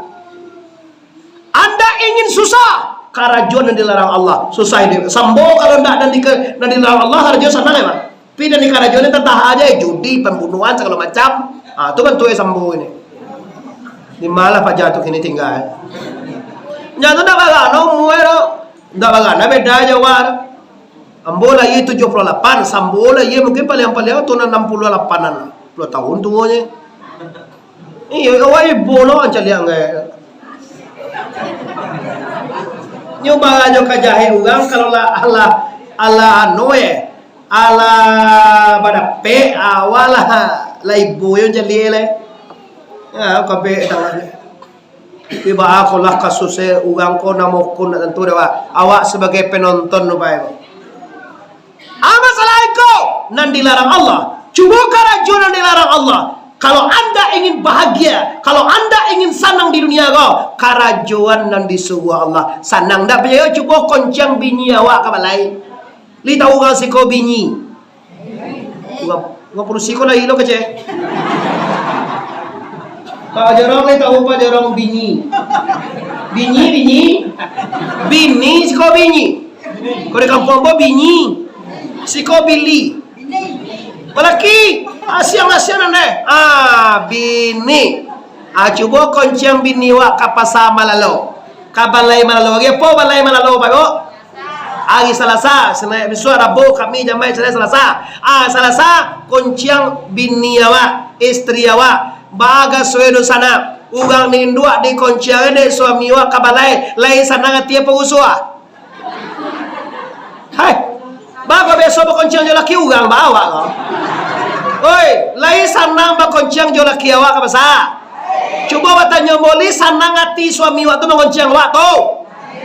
Anda ingin susah karajuan yang dilarang Allah, susah hidup. Sambo kalau tidak dan dilarang Allah, karajuan sana ya Pak. Tapi dan di karajuan ini tetah aja judi, pembunuhan segala macam. Itu kan tuh sambo ini. Di malah Pak jatuh ini tinggal. Jatuh tak bagan, no muero, tak bagan. Nah beda aja war. Ambo lah ye 78, sambo lah ye mungkin paling tuh 68an, 10 tahun tuanya. Iya, awak ibu no aja liang nyoba aja kajahe orang kalau ala noe ala pada pe awala la ibu yang jadi le Kabe tangan. Tiba aku lah kasusnya urang ko namokun na tentu dewa. Awak sebagai penonton no bae. Masalah itu nan dilarang Allah. Cuba karajo nan dilarang Allah. Kalau anda ingin bahagia, kalau anda ingin senang di dunia kau, karajoan nan disuruh Allah. Senang dah punya cuba koncang bini awak ke balai. Li tahu kau siko bini. Gua perlu siko lah ilo kece. Pak jorong li tahu pak jorong bini. Bini siko bini. Kau di kampung apa bini? Siko bili. Balaki asiang-asiang nande. Bini. Cuba koncang bini wak kapasa malalo. Kabalai malalo. Lagi apa balai malalo Pak Bo? Hari Selasa, Senin, Rabu, Khamis, Jumat, Selasa. Selasa koncang bini awak, istri awak, baga suedo sana. Ugang nindua di koncang de suami wak kabalai, lai sana ngatia pengusua. Hai. Baga besok koncang jo laki ugang bawa kau. Oi, lai sanang ba koncang jo laki awak ka basa. Coba bertanya moli sanang hati suami waktu mengoncang waktu.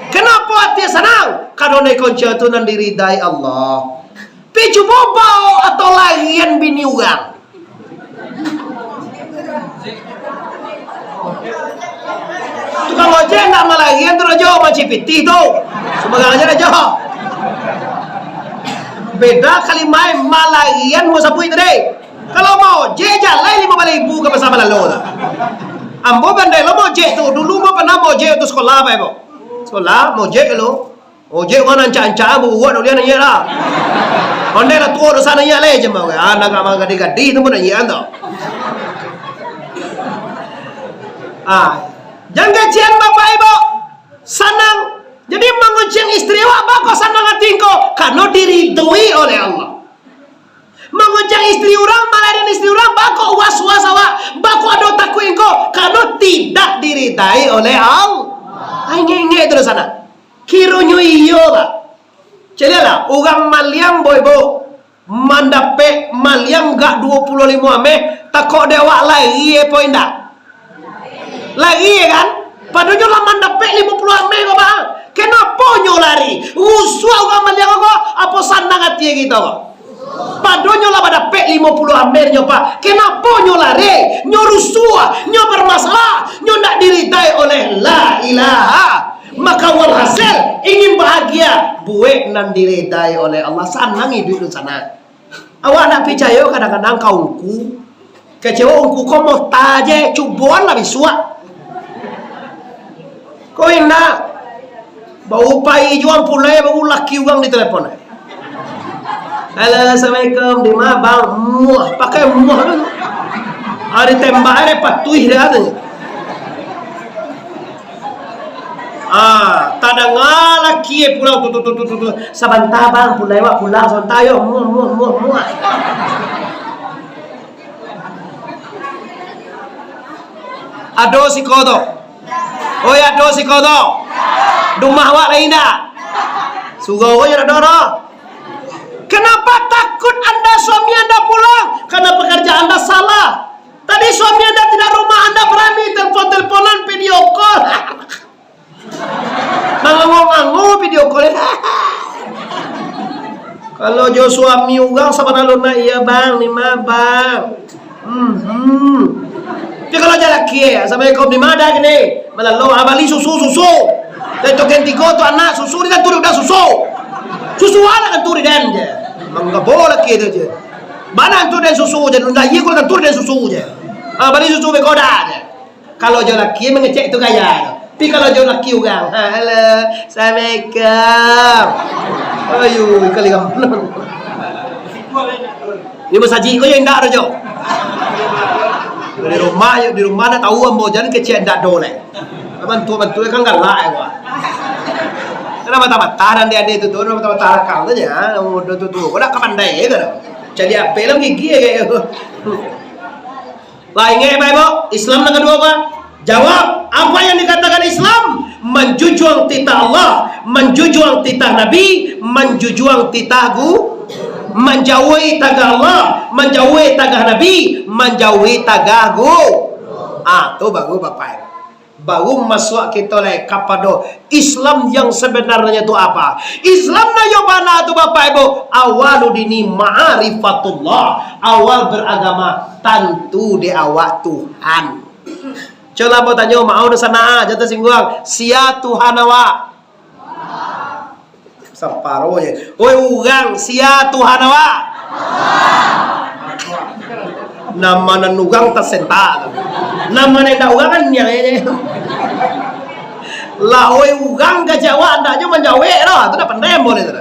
Kenapa hati senang? Karena koncang itu nan diridai Allah. Pi coba bau atau lahian bini ugang. Tukang ojek nak malahian tu jauh macam piti tu. Sebagainya dah jauh. Beda kali main malahian mau sapu itu deh. Kalau mau jejak lain 5.000 ke pasar Malalo lah. Ambo bandai lo mau jek tu dulu mau pernah mau jek tu sekolah apa ibu? Sekolah mau jek lo. Oh jek mana anca-anca bu buat ulian nanya lah. Ondai lah tua dosa nanya leh je mau. Anak amak gadi-gadi tu pun nanya anda. Jangan kecian bapak ibu. Senang. Jadi menguncang istri awak bako senang hati kau karena diridui oleh Allah. Menguncang istri orang, malarin istri orang bako was-was awak, bako ada takut kau karena tidak diridai oleh Allah. Inge terus sana. Kirunyo iyo ba. Celilah orang maliang boy mandape maliang gak 25 ame takut dewa lagi apa indah. Lagi kan? Padahal lah mandape 50 ame kau bang. Kenapa nyolari? Usua orang maliang kau apa senang hati kita kau? Padahal nyola pada pek 50 amer nyoba. Kenapa nyolare? Nyorusua, bermasalah, ndak diridai oleh la ilaha. Maka walhasil ingin bahagia, buek nan diridai oleh Allah. Senang hidup di sana. Awak nak percaya kadang-kadang kau ungku, kecewa ungku kau mau taje cubuan lebih suak. Kau indah. Bau pai jual pulai bau laki uang di telepon. Halo, assalamualaikum. Di mana bang? Muah, pakai muah dulu. Hari tembak ada patuih dia ada. Tada ngalaki pulang tu. Sabantah bang, pulai wak pulang sabantah yo muah. Ado si kodo. Oh ya ado si kodo. Dumah wak lain dah. Sugau ya doro. Kenapa takut anda suami anda pulang? Karena pekerjaan anda salah. Tadi suami anda tidak rumah anda berani telepon-teleponan video call. Ngangong-ngangong video call. Kalau jo suami ugang sama naluna iya bang, lima bang. Tapi kalau jalan kia, assalamualaikum di mana gini? Malah lo abali susu. Dan tu ganti go tu anak susu dia turi dah susu. Susu anak kan turi dan je. Mangga bola kita je. Mana tu dan susu je. Nunda ye kan turi dan susu je. Bali susu be koda je. Kalau jo laki mengecek tu gaya. Tapi kalau jo laki ugang. Halo, assalamualaikum. Ayo kali kamu. Ni masaji ko yang ndak jo. Di rumah nak tahu ambo jangan kecek ndak dole. Bantu kan galak ya. Kenapa tahan dia itu tuh, kenapa tahan saja, tuh, kau nak kemandai ya kan? Jadi apa lagi gigi kayak itu? Lainnya apa ibu? Islam yang kedua apa? Jawab apa yang dikatakan Islam? Menjunjung titah Allah, menjunjung titah Nabi, menjunjung titahku, menjauhi tagah Allah, menjauhi tagah Nabi, menjauhi tagahku. Tuh baru Bapak. Baru masuk kita kepada Islam yang sebenarnya itu apa? Islam na yobana tu Bapak Ibu, awalu dini ma'rifatullah. Awal beragama tentu di awak Tuhan. Coba mau tanya mau di sana jatuh singgung sia Tuhan awak. Separuhnya. Oi urang sia Tuhan awak. Nama nugang tersenta, nama nenda ugang kan nyai lah, oi ugang ke Jawa anda aja menjawe loh, itu dapat nembol itu.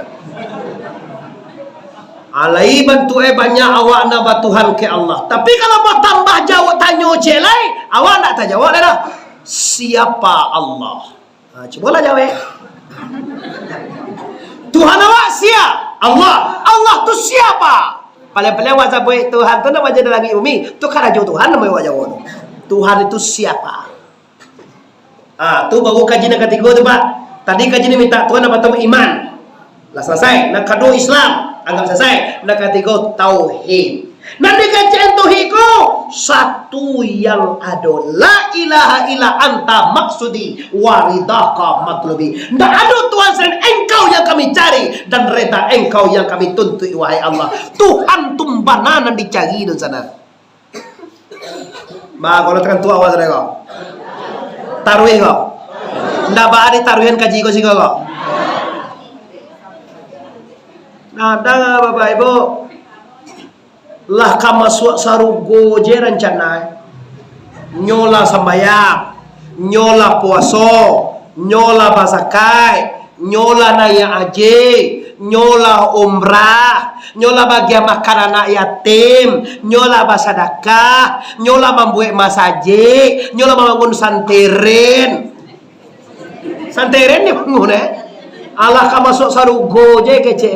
Alai bantu banyak awak nama Tuhan ke Allah. Tapi kalau mau tambah Jawa tanya jelai, awak nak tak jawab dah. Siapa Allah? Nah, cobalah jawab. Tuhan awak siapa? Allah. Allah tu siapa? Paling-paling wajah buat Tuhan tu nama jadi lagi umi. Tu kan aja Tuhan nama wajah tu. Tuhan itu siapa? Tu baru kajian ketiga tu Pak. Tadi kajian minta Tuhan apa tahu iman. Lah selesai. Nak kedua Islam anggap selesai. Nak ketiga tauhid. Nanti kajian tauhidku satu yang ada. La ilaha illa anta maksudi waridaka matlubi. Tidak ada Tuhan selain engkau yang kami cari dan reda engkau yang kami tuntut wahai Allah. Tuhan tumbanan dicari di sana. Ma kalau tekan tua awal kau. Taruh kau. Ndak ada taruhan kaji kau sih kau. Ada Bapak Ibu. Lah kamasuk sarugo je rencana nyola sambayang, nyola puaso, nyola basakai, nyola naya aje, nyola umrah, nyola bagi makan anak yatim, nyola basadakah, nyola membuat masaje, nyola membangun santerin. Santerin dibangun Allah kamasuk sarugo je kece.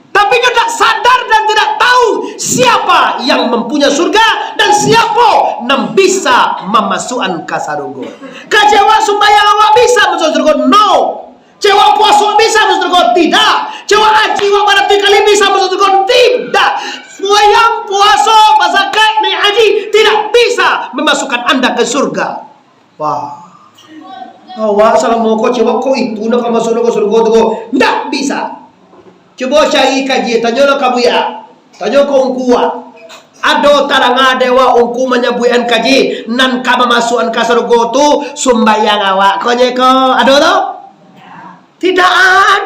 Tapi dia tak sadar dan tidak tahu siapa yang mempunyai surga dan siapa yang bisa memasukkan ke surga. Kecewa sembahyang awak bisa masuk surga? No. Cewa puasa bisa masuk surga? Tidak. Cewa haji awak pada 3 kali bisa masuk surga? Tidak. Sembahyang puasa zakat naik haji tidak bisa memasukkan anda ke surga. Wah. Awak salah mau kau cewa kau itu nak masuk ke surga tu? Tidak bisa. Coba cari kaji, tanya kamu ya, tanya kau ungkuat. Ada tarang dewa ungku menyebuikan kaji, nan kama masukan ke surga tu sumbayang awak. Kau nyeko, ada tu? Tidak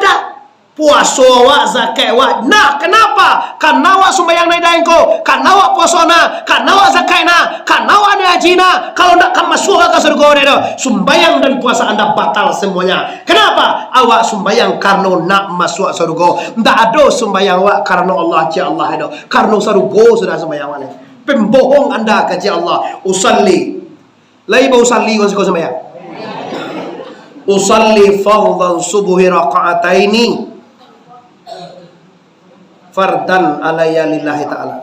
ada. Puasa awak, zakat awak. Nah, kenapa? Karena awak sumbayang naik daengko, karena awak puasa na, karena awak zakat na, karena awak ada haji na. Kalau nak kamu masuk ke surga itu, sumbayang dan puasa anda batal semuanya. Kenapa? Awak sumbayang karena nak masuk surga. Tidak ada sumbayang awak karena Allah aja Allah itu. Karena surga sudah sumbayang awak. Pembohong anda kaji Allah. Usalli. Lagi bau usalli kau sembahyang. Usalli fardhan subuhi raka'ataini. Fardan alaya lillahi ta'ala.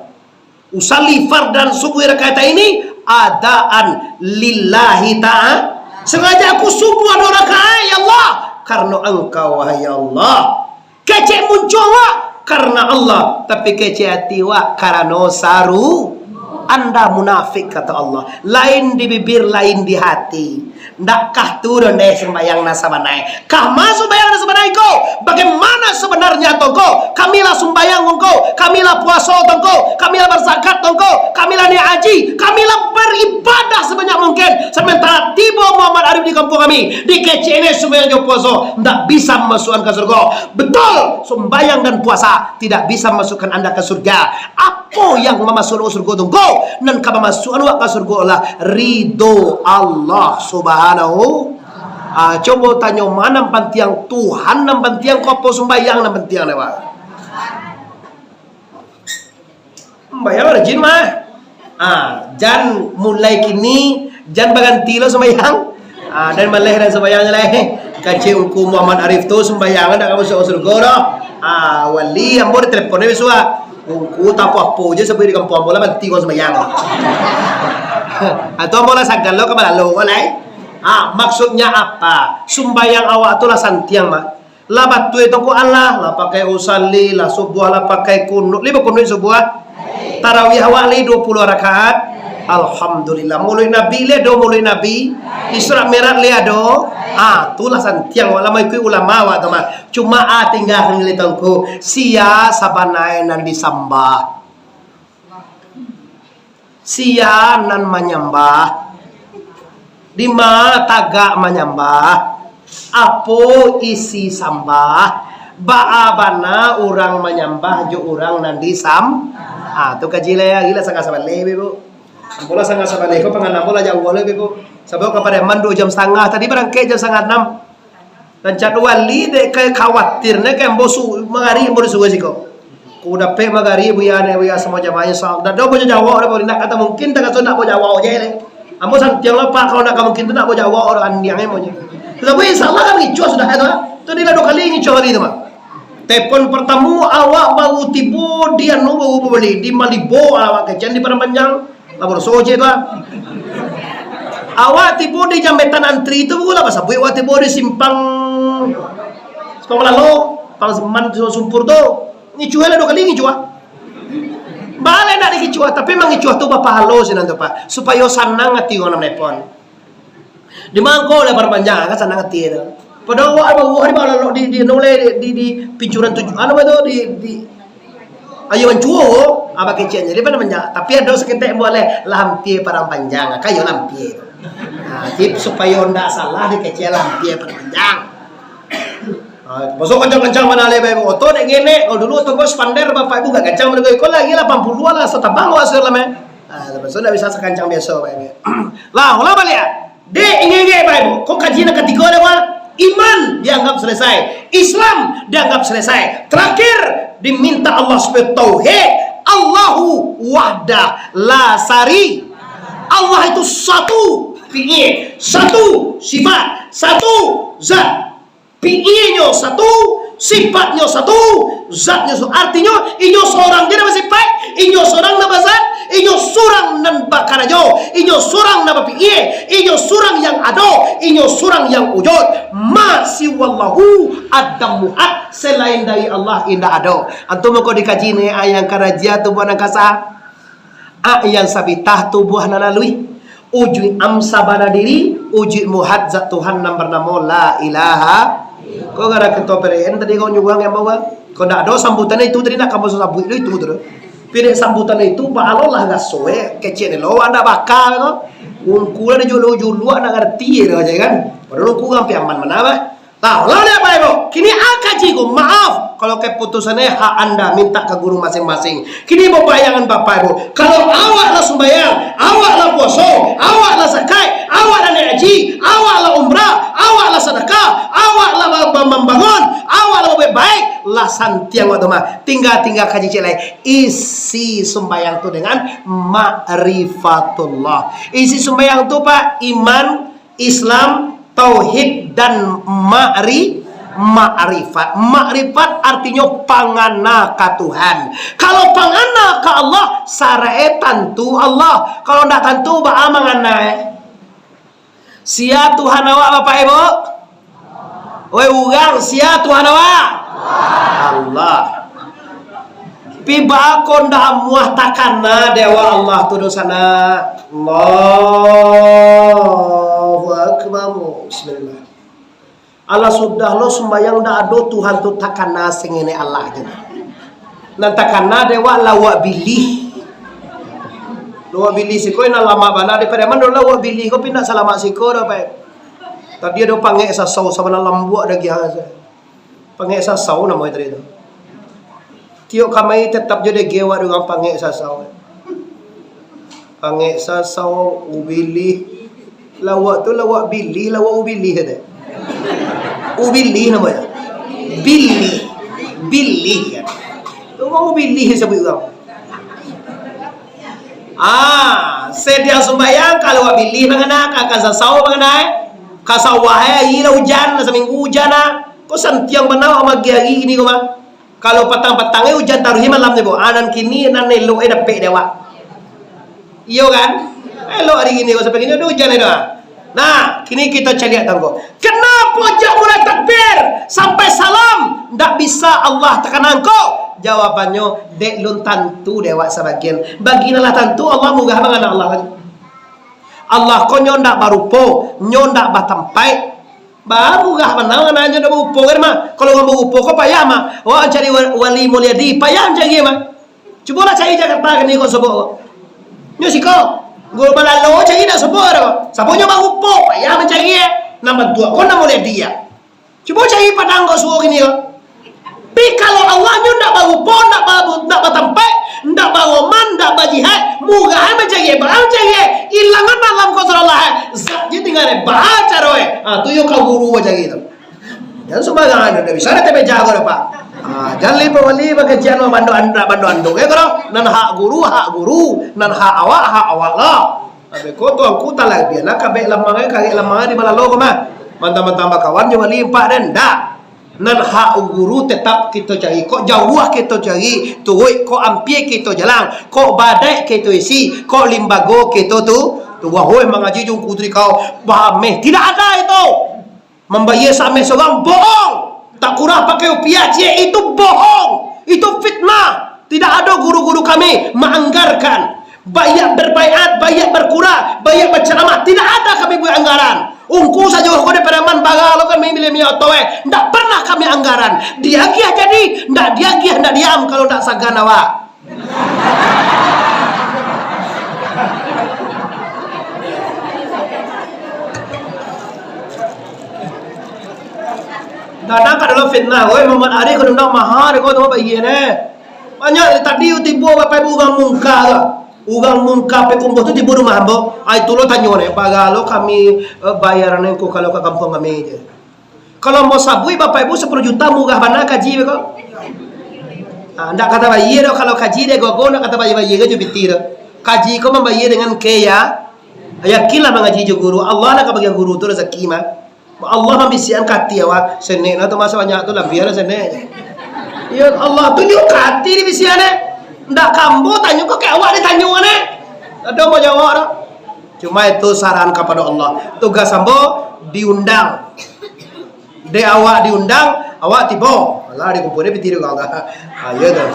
Usalli fardan subuh rakaat ini adaan lillahi ta'ala. Sengaja aku subuh 2 rakaat ya Allah karena engkau wahai Allah. Kece muncul karena Allah, tapi kece hati karena saru. Anda munafik kata Allah. Lain di bibir, lain di hati. Ndakkah turun deh sembahyang nasabanai? Kah masuk sembahyang nasabanai kau? Bagaimana sebenarnya tongko? Kamilah sembahyang tongko, kamilah puasa tongko, kamilah berzakat tongko, kamilah niat haji, kamilah beribadah sebanyak mungkin. Sementara tiba Muhammad Arif di kampung kami, di kecene sembahyang dan puasa, ndak bisa memasukkan ke surga. Betul, sembahyang dan puasa tidak bisa memasukkan anda ke surga. Apa yang memasukkan ke surga tongko? Dan kama masukkan ke surga Allah ridho Allah subhanahu. Coba tanya mana penting Tuhan dan penting kopo sembahyang dan penting lewa. Sembahyang rajin mah. Jan mulai kini jan baganti lo sembahyang. Dan malih dan sembahyang leh. Kaci ungku Muhammad Arif tu sembahyang dak masuk surga dah. Wali ambo teleponnya besok. Ungku tapo apo je sampai di kampung bola banti kau sembahyang. Atau bola sagal lo kemana lo oleh? Maksudnya apa? Sembahyang awak tu lah santiang mah. Lah batu itu ku Allah, lah pakai usalli, lah subuh, lah pakai kunut. 5 kunut subuh. Tarawih awak li 20 rakaat. Alhamdulillah. Mulai Nabi le do mulai Nabi. Di surat Mi'raj le do. Itulah santiang ulama ikut ulama wa teman. Cuma tinggal nilai tangku. Sia sabanai nan disambah. Sia nan menyembah. Di mana tagak menyembah. Apo isi sambah. Ba'abana orang menyembah jo orang nan disam. Tu kaji ya gila sangat sabar lebe bu. Bola sangat sabar lebe. Kau pengen bola jauh lebe bu. Sebab kepada mandu jam setengah tadi berangkat jam setengah 6. Dan jadwal li dek kayak khawatir nih kayak bosu mengari bosu sih kau. Kau dapat mengari bu ya semua jamaahnya soal. Dan doa jawab orang nak kata mungkin tak kata nak jawab aja le. Ambo santiang lepas kalau nak mungkin tu nak jawab orang yang emoji. Tapi insyaallah kan ngicu sudah itu. Tu dia dua kali ngicu hari itu mah. Telepon pertama awak baru tiba dia baru beli di Malibu awak kecil di Padang Panjang labor soje lah. Awak tiba di jambatan antri itu pula pasal buat awak tiba di simpang lalu pang seman sumpur tu ngicuah lah 2 kali ngicuah. Balik nak dikicuah tapi memang ngicuah tu bapak halo sih nanti pak supaya senang hati orang telepon. Di mangko lah Padang Panjang kan senang hati itu. Padahal hari malam di nolai di pincuran tujuh, di ayo mencuo, apa kecilnya, di mana menjak. Tapi ada sekitar boleh lampir Padang Panjang, kayu lampir. Tip supaya tidak salah di kecil lampir Padang Panjang. Masuk kencang-kencang mana lebe oto dek gene, kalau dulu tunggu spander bapak ibu gak kencang mana kau lagi 80-an lah, setabang lah hasil lama. Lepas itu dah bisa sekencang biasa bapak. Lah, ulah balik. Dek ingin bapak ibu, kau kajian ketiga lewat. Iman dianggap selesai, Islam dianggap selesai. Terakhir diminta Allah supaya tauhid. Allahu wahda la sari. Allah itu satu fi'il, satu sifat, satu zat. Fi'ilnya satu, sifatnya satu, zatnya satu. Artinya inyo seorang dia nama sifat, inyo seorang nama zat, inyo seorang nan bakarajo, inyo seorang nama fi'il, inyo seorang yang ada, inyo seorang yang wujud. Masih wallahu adamuhat selain dari Allah indah ada. Antum mau dikaji ni ayang karaja tubuh nakasa, ayang sabitah tubuh nalalui, uji amsa bana diri, uji muhad zat Tuhan yang bernama la ilaha. Kau gara ketua PRN tadi kau nyuang yang bawa. Kau tidak ada sambutan itu tadi nak kamu sambut itu tu. Pilih sambutan itu balo lah gasoe kecil lo anda bakal kau. Ungkulan julu anak ngerti aja kan. Padahal ku ngampi aman mana bah. Tahu lah apa ibu. Kini akajiku maaf kalau keputusannya hak anda minta ke guru masing-masing. Kini mau bayangan bapak ibu. Kalau awak lah sembahyang, awak lah puasa, awak lah zakat, awak lah haji, awak lah umrah, awak lah sedekah, awak lah membangun, awak lah baik, lah santiang waktu mah. Tinggal kaji celai. Isi sembahyang tu dengan ma'rifatullah. Isi sembahyang tu pak iman, Islam, tauhid dan ma'rifat. Ma'rifat artinya pangana ka Tuhan. Kalau pangana ka Allah, sarae tantu Allah. Kalau ndak tantu ba'a mangana. Sia Tuhan awak Bapak Ibu? Woi urang sia Tuhan awak? Allah. Piba konda muah takana dewa Allah tu dosana. Allahu akbar. Bismillah. Allah sudah lo sembayang dah ado Tuhan tu takana sengene Allah je. Nan takana dewa lawa bilih. Lawa bilih siko ina lama bana daripada mana lawa bilih ko pindah salama siko dah pak. Tadi ada panggil sasau sama lambu ada giang saya. Panggil sasau nama itu. Tiok kami tetap jadi gewa dengan panggil sasau. Panggil sasau ubili. Lawak tu lawak bilih, lawak ubili ada. Ubili namanya. Bilih kan. Lawak ubili sebut orang. Sedia sembahyang kalau wak bilih mengena, kakak sasau mengena. Kasawah ira hujan seminggu hujan kok santiang benar sama hari ini kok mah kalau petang-petangnya hujan taruhnya malam nih bu anan kini nan elo dapet dewa iyo kan elo hari ini kok sampai ini udah hujan itu nah kini kita cari tanggo kenapa jak mulai takbir sampai salam ndak bisa Allah tekan engkau jawabannya dek lun tantu dewa sebagian baginalah tantu Allah munggah mengenal Allah Allah ko nyondak barupo, nyondak batampai. Baru gah menang nanya dah upo kan mah. Kalau ngomong upo ko payah mah. Wah cari wali mulia di payah cari mah. Coba lah cari Jakarta ni ko sebut. Nyo siko. Gol balalo cari dah sebut dah. Sabonya bang upo payah mencari. Nama dua ko nama mulia dia. Coba cari padang ko suo gini ko. Tapi kalau Allah nyo ndak bang upo, ndak batampai, ndak bagoman, ndak bajihad, mugahan mencari, barang cari. Ilangan malam ko Allah. Jadi tinggal baca roe. Tu yo kau guru aja gitu. Jangan sembarangan ada bisa ada jago dah Pak. Jangan lipat wali bekerjaan bandu ando. Kalau nan hak guru, nan hak awak lah. Tapi kau tu aku tak lagi. Nak kabel lamang di balalo kau mah. Mantap kawan je wali empat dan dah. Nan hak guru tetap kita cari. Kok jauh kita cari. Tuoi kok ampie kita jalan. Kok badai kita isi. Kok limbago kita tu. Wahoi mengaji jung kudri kau paham tidak ada itu membayar sampai seorang bohong tak kurang pakai rupiah cie itu bohong itu fitnah tidak ada guru-guru kami menganggarkan bayar berbaiat bayar berkurang bayar berceramah tidak ada kami buat anggaran ungku saja kau de pereman bagalo kami milih otowe tidak pernah kami anggaran dia giah jadi tidak dia giah tidak diam kalau tidak saganawa. Kadang kadang fitnah, oi Muhammad Ari kau nak mahar kau tu apa ne? Banyak tadi tiba bapak ibu ugang mungka pe kumbo tu tiba rumah ambo. Ai tu lo tanyo ne, bagalo kami bayaran ko kalau ke kampung kami je. Kalau mau sabui bapak ibu 10 juta mugah bana kaji kau. Ndak kata bayi do kalau kaji de gogo nak kata bayi ke jubitir. Kaji kau membayar dengan kaya. Yakinlah mengaji guru. Allah nak bagi guru tu rezeki mah. Allah mambisian kati awak senek na tu masa banyak tu lah biar senek. Ya Allah tunjuk kati di bisiane. Ndak kambo tanya kok kayak awak ditanya ne. Ada mau jawab dah. Cuma itu saran kepada Allah. Tugas ambo diundang. De awak diundang, awak tiba. Alah dikumpulnya pitiru kau enggak. Ayo dah.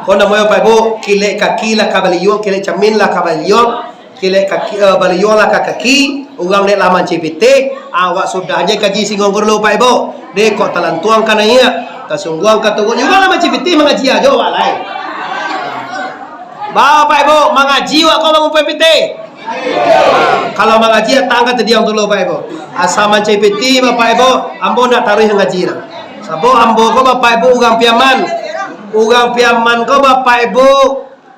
Kau nak mau apa ibu? Kilek kaki lah kabaliyo, kilek camin lah kabaliyo. Kilek kaki baliyo lah kaki. Ugang dek laman CPT, awak sudah aja kaji singgung guru Pak Ibu. Dek kok talantuang kana iya. Tasungguang katugo juga laman CPT mengaji aja awak lain. Bapak Ibu mengaji awak kau mau CPT. Kalau mengaji tangga tediang dulu Pak Ibu. Asaman CPT Bapak Ibu, ambo nak taruh ngaji nah. Sabo ambo ko Bapak Ibu ugang piaman. Ugang piaman ko Bapak Ibu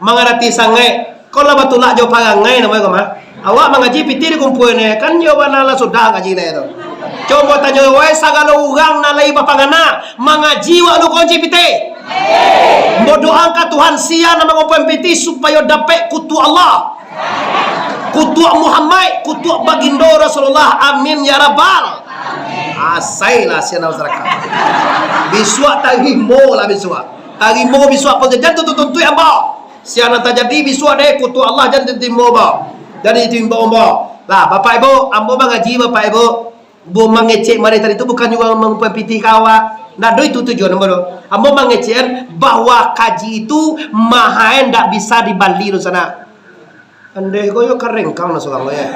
mengerti sangai. Kalau batulak jo pagangai namanya ko mah. Awak mengaji piti dikumpul ni kan jawaban ala sudah ngaji ni tu. Coba tanya wei sagala urang nalai bapangana mengaji wa lu kunci piti. Berdoa ke Tuhan sia nama ngumpul piti supaya dapat kutu Allah. Kutu Muhammad, kutu baginda Rasulullah. Amin ya rabbal. Asailah sia na masyarakat. Biswa tagimo lah biswa. Tagimo biswa pun jangan tuntut yang bawa. Sia na terjadi biswa deh kutu Allah jangan timo bawa. Jadi itu imba-imba. Lah, Bapak Ibu, ambo mengaji Bapak Ibu. Bu mengecek mari tadi itu bukan juga mempiti kawa. Nah, itu tujuan nombor. Ambo mengecek bahwa kaji itu mahain tak bisa dibali di sana. Andai kau yo kering kau nak suka ya.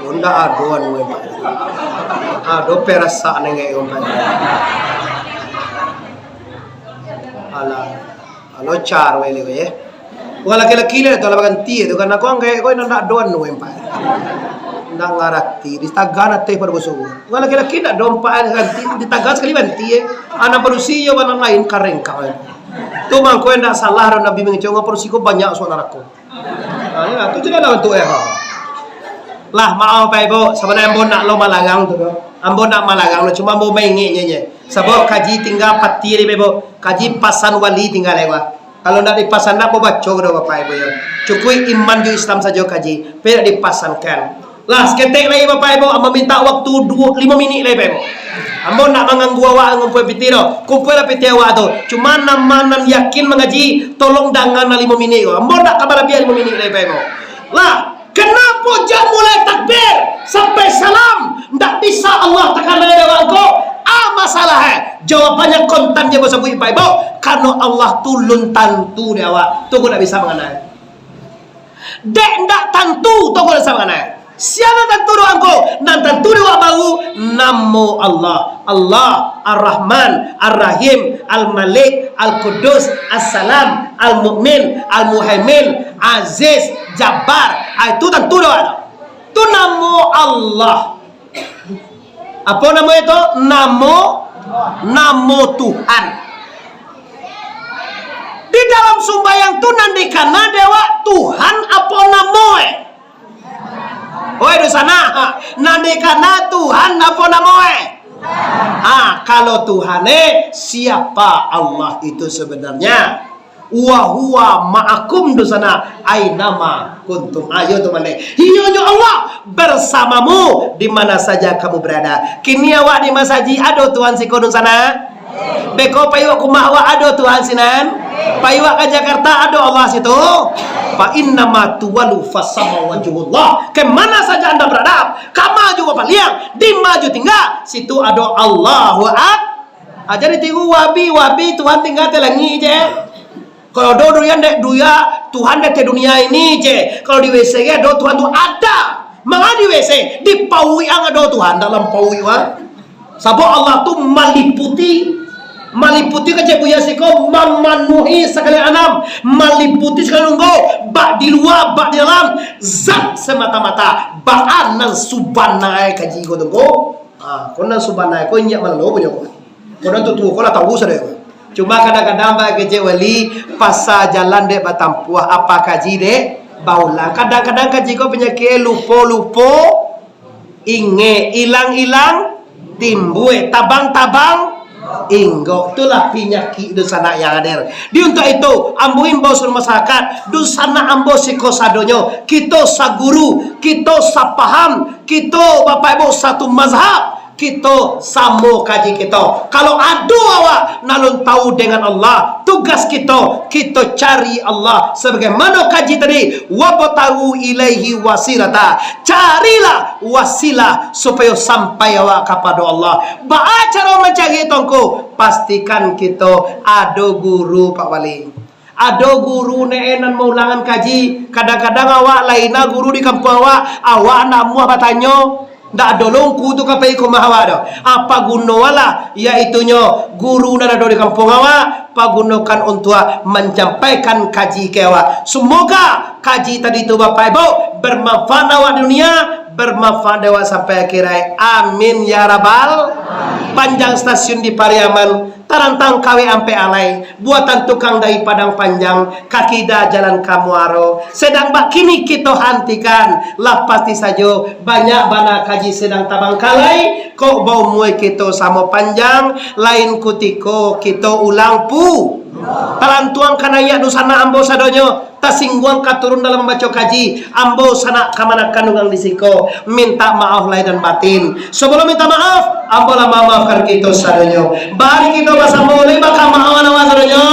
Oh, ndak aduan we Pak. Ado perasa nengek om Pak. Alah. Alo char we le ye. Wala laki-laki le to la ganti to kan ako ang ko ndak doan no empa. Ndak ngarati di tagana te par boso. Wala laki-laki ndak doan pa ganti di tagas kali banti ana parusiyo banan lain kareng ka. Tu mang ko ndak salah ro nabi mengongo parusiko banyak suara aku. Ya tu tidak lawan tu Lah maaf Pak Ibu, sebenarnya ambo nak lo malagang tu. Ambo nak malagang lo cuma ambo main nyenye. Sebab kaji tinggal pati ni Pak Ibu. Kaji pasan wali tinggal lewa. Kalau nak dipasan nak baca do Bapak Ibu ya. Cukup iman jo Islam saja kaji. Tidak dipasankan. Lah seketik lagi Bapak Ibu, ambo minta waktu 5 minit lagi Pak Ibu. Ambo nak mengganggu awak ngumpul piti do. Kumpul piti awak tu. Cuma namanan yakin mengaji, tolong dangan 5 minit ko. Ambo nak kabar biar 5 minit lagi Pak Ibu. Lah kenapa jam mulai takbir sampai salam ndak bisa Allah tekan dari dewan ko? Masalah Jawabannya kontan dia bahasa ibu ibu. Karena Allah tulun tantu dia awak. Tunggu tak bisa mengenai. Dek ndak tantu tunggu tak bisa mengenai. Siapa tentu doa engkau dan tentu doa baru namo Allah. Allah Ar-Rahman Ar-Rahim Al-Malik Al-Qudus As-Salam Al-Mu'min Al-Muhaimin Aziz Jabbar. Itu tentu doa. Itu namo Allah. Apa nama itu? Namo Tuhan. Di dalam sumbayang itu nanti karena dewa Tuhan apa namoe. Oi di sana, nanti karena Tuhan apa namoe? Kalau Tuhane siapa Allah itu sebenarnya? Wa huwa ma'akum di sana ainama kuntum. Ayo teman deh. Hiyo Allah bersamamu di mana saja kamu berada. Kini awak di masaji ado Tuhan si kodun sana. Beko payuak kumawa ado Tuhan sinan. Payuak ke Jakarta ado Allah situ. Fa inna ma tuwalu fasama wajhullah. Kemana saja anda berada, kama juga paliang, di maju tinggal, situ ada Allahu Akbar. Jadi tinggu wabi Tuhan tinggal telangi je. Kalau do duyan dek duya Tuhan dek dunia ini je. Kalau di WC ya do Tuhan tu ada. Maka di WC di paui ang ada Tuhan dalam paui wa. Sabab Allah tu maliputi ke cepuya siko memenuhi sekali anam, maliputi sekali nunggu bak di luar bak di dalam zat semata-mata baan nan subanai kaji ko tunggu konan subanai ko nyak mana lo punya konan tu ko la tahu sada cuma kadang-kadang bak ke wali pasa jalan dek batampuah apa kaji dek baula kadang-kadang kaji ko penyakit lupo inge ilang-ilang timbue tabang-tabang inggo. Itulah penyakit di sana yang ada. Di untuk itu ambo imbau seluruh masyarakat di sana ambo sikosadonyo kita saguru kita sapaham kita bapak ibu satu mazhab kita samo kaji kita. Kalau ada awak nalun tahu dengan Allah, tugas kita cari Allah sebagaimana kaji tadi wabtahu ilaihi wasilata. Carilah wasilah supaya sampai awak kepada Allah. Ba cara mencari tongko pastikan kita ada guru Pak Wali. Ada guru neenan maulangan kaji. Kadang-kadang awak laina guru di kampung awak nak muah bertanya ndak dolong kutu kapai ko mahawado apa guno wala yaitunya guru nada di kampung awak pagunokan untuk menyampaikan kaji kewa. Semoga kaji tadi itu Bapak Ibu bermanfaat awak dunia, bermanfaat awak sampai akhirat. Amin ya rabbal. Panjang stasiun di Pariaman, tarantang kawe ampe alai, buatan tukang dari Padang Panjang, kaki dah jalan Kamuaro. Sedang bak kini kita hentikan, lah pasti saja banyak bana kaji sedang tabang kalai, kok bau muai kita sama panjang, lain kutiko kita ulang pu. Talantuang kanaya dosana ambo sadonyo tasingguang katurun dalam membaca kaji ambo sana kamana kandungan disiko minta maaf lahir dan batin. Sebelum minta maaf ambo lama maafkan kita sadonyo bari kita bahasa mulai bakal maaf sadonyo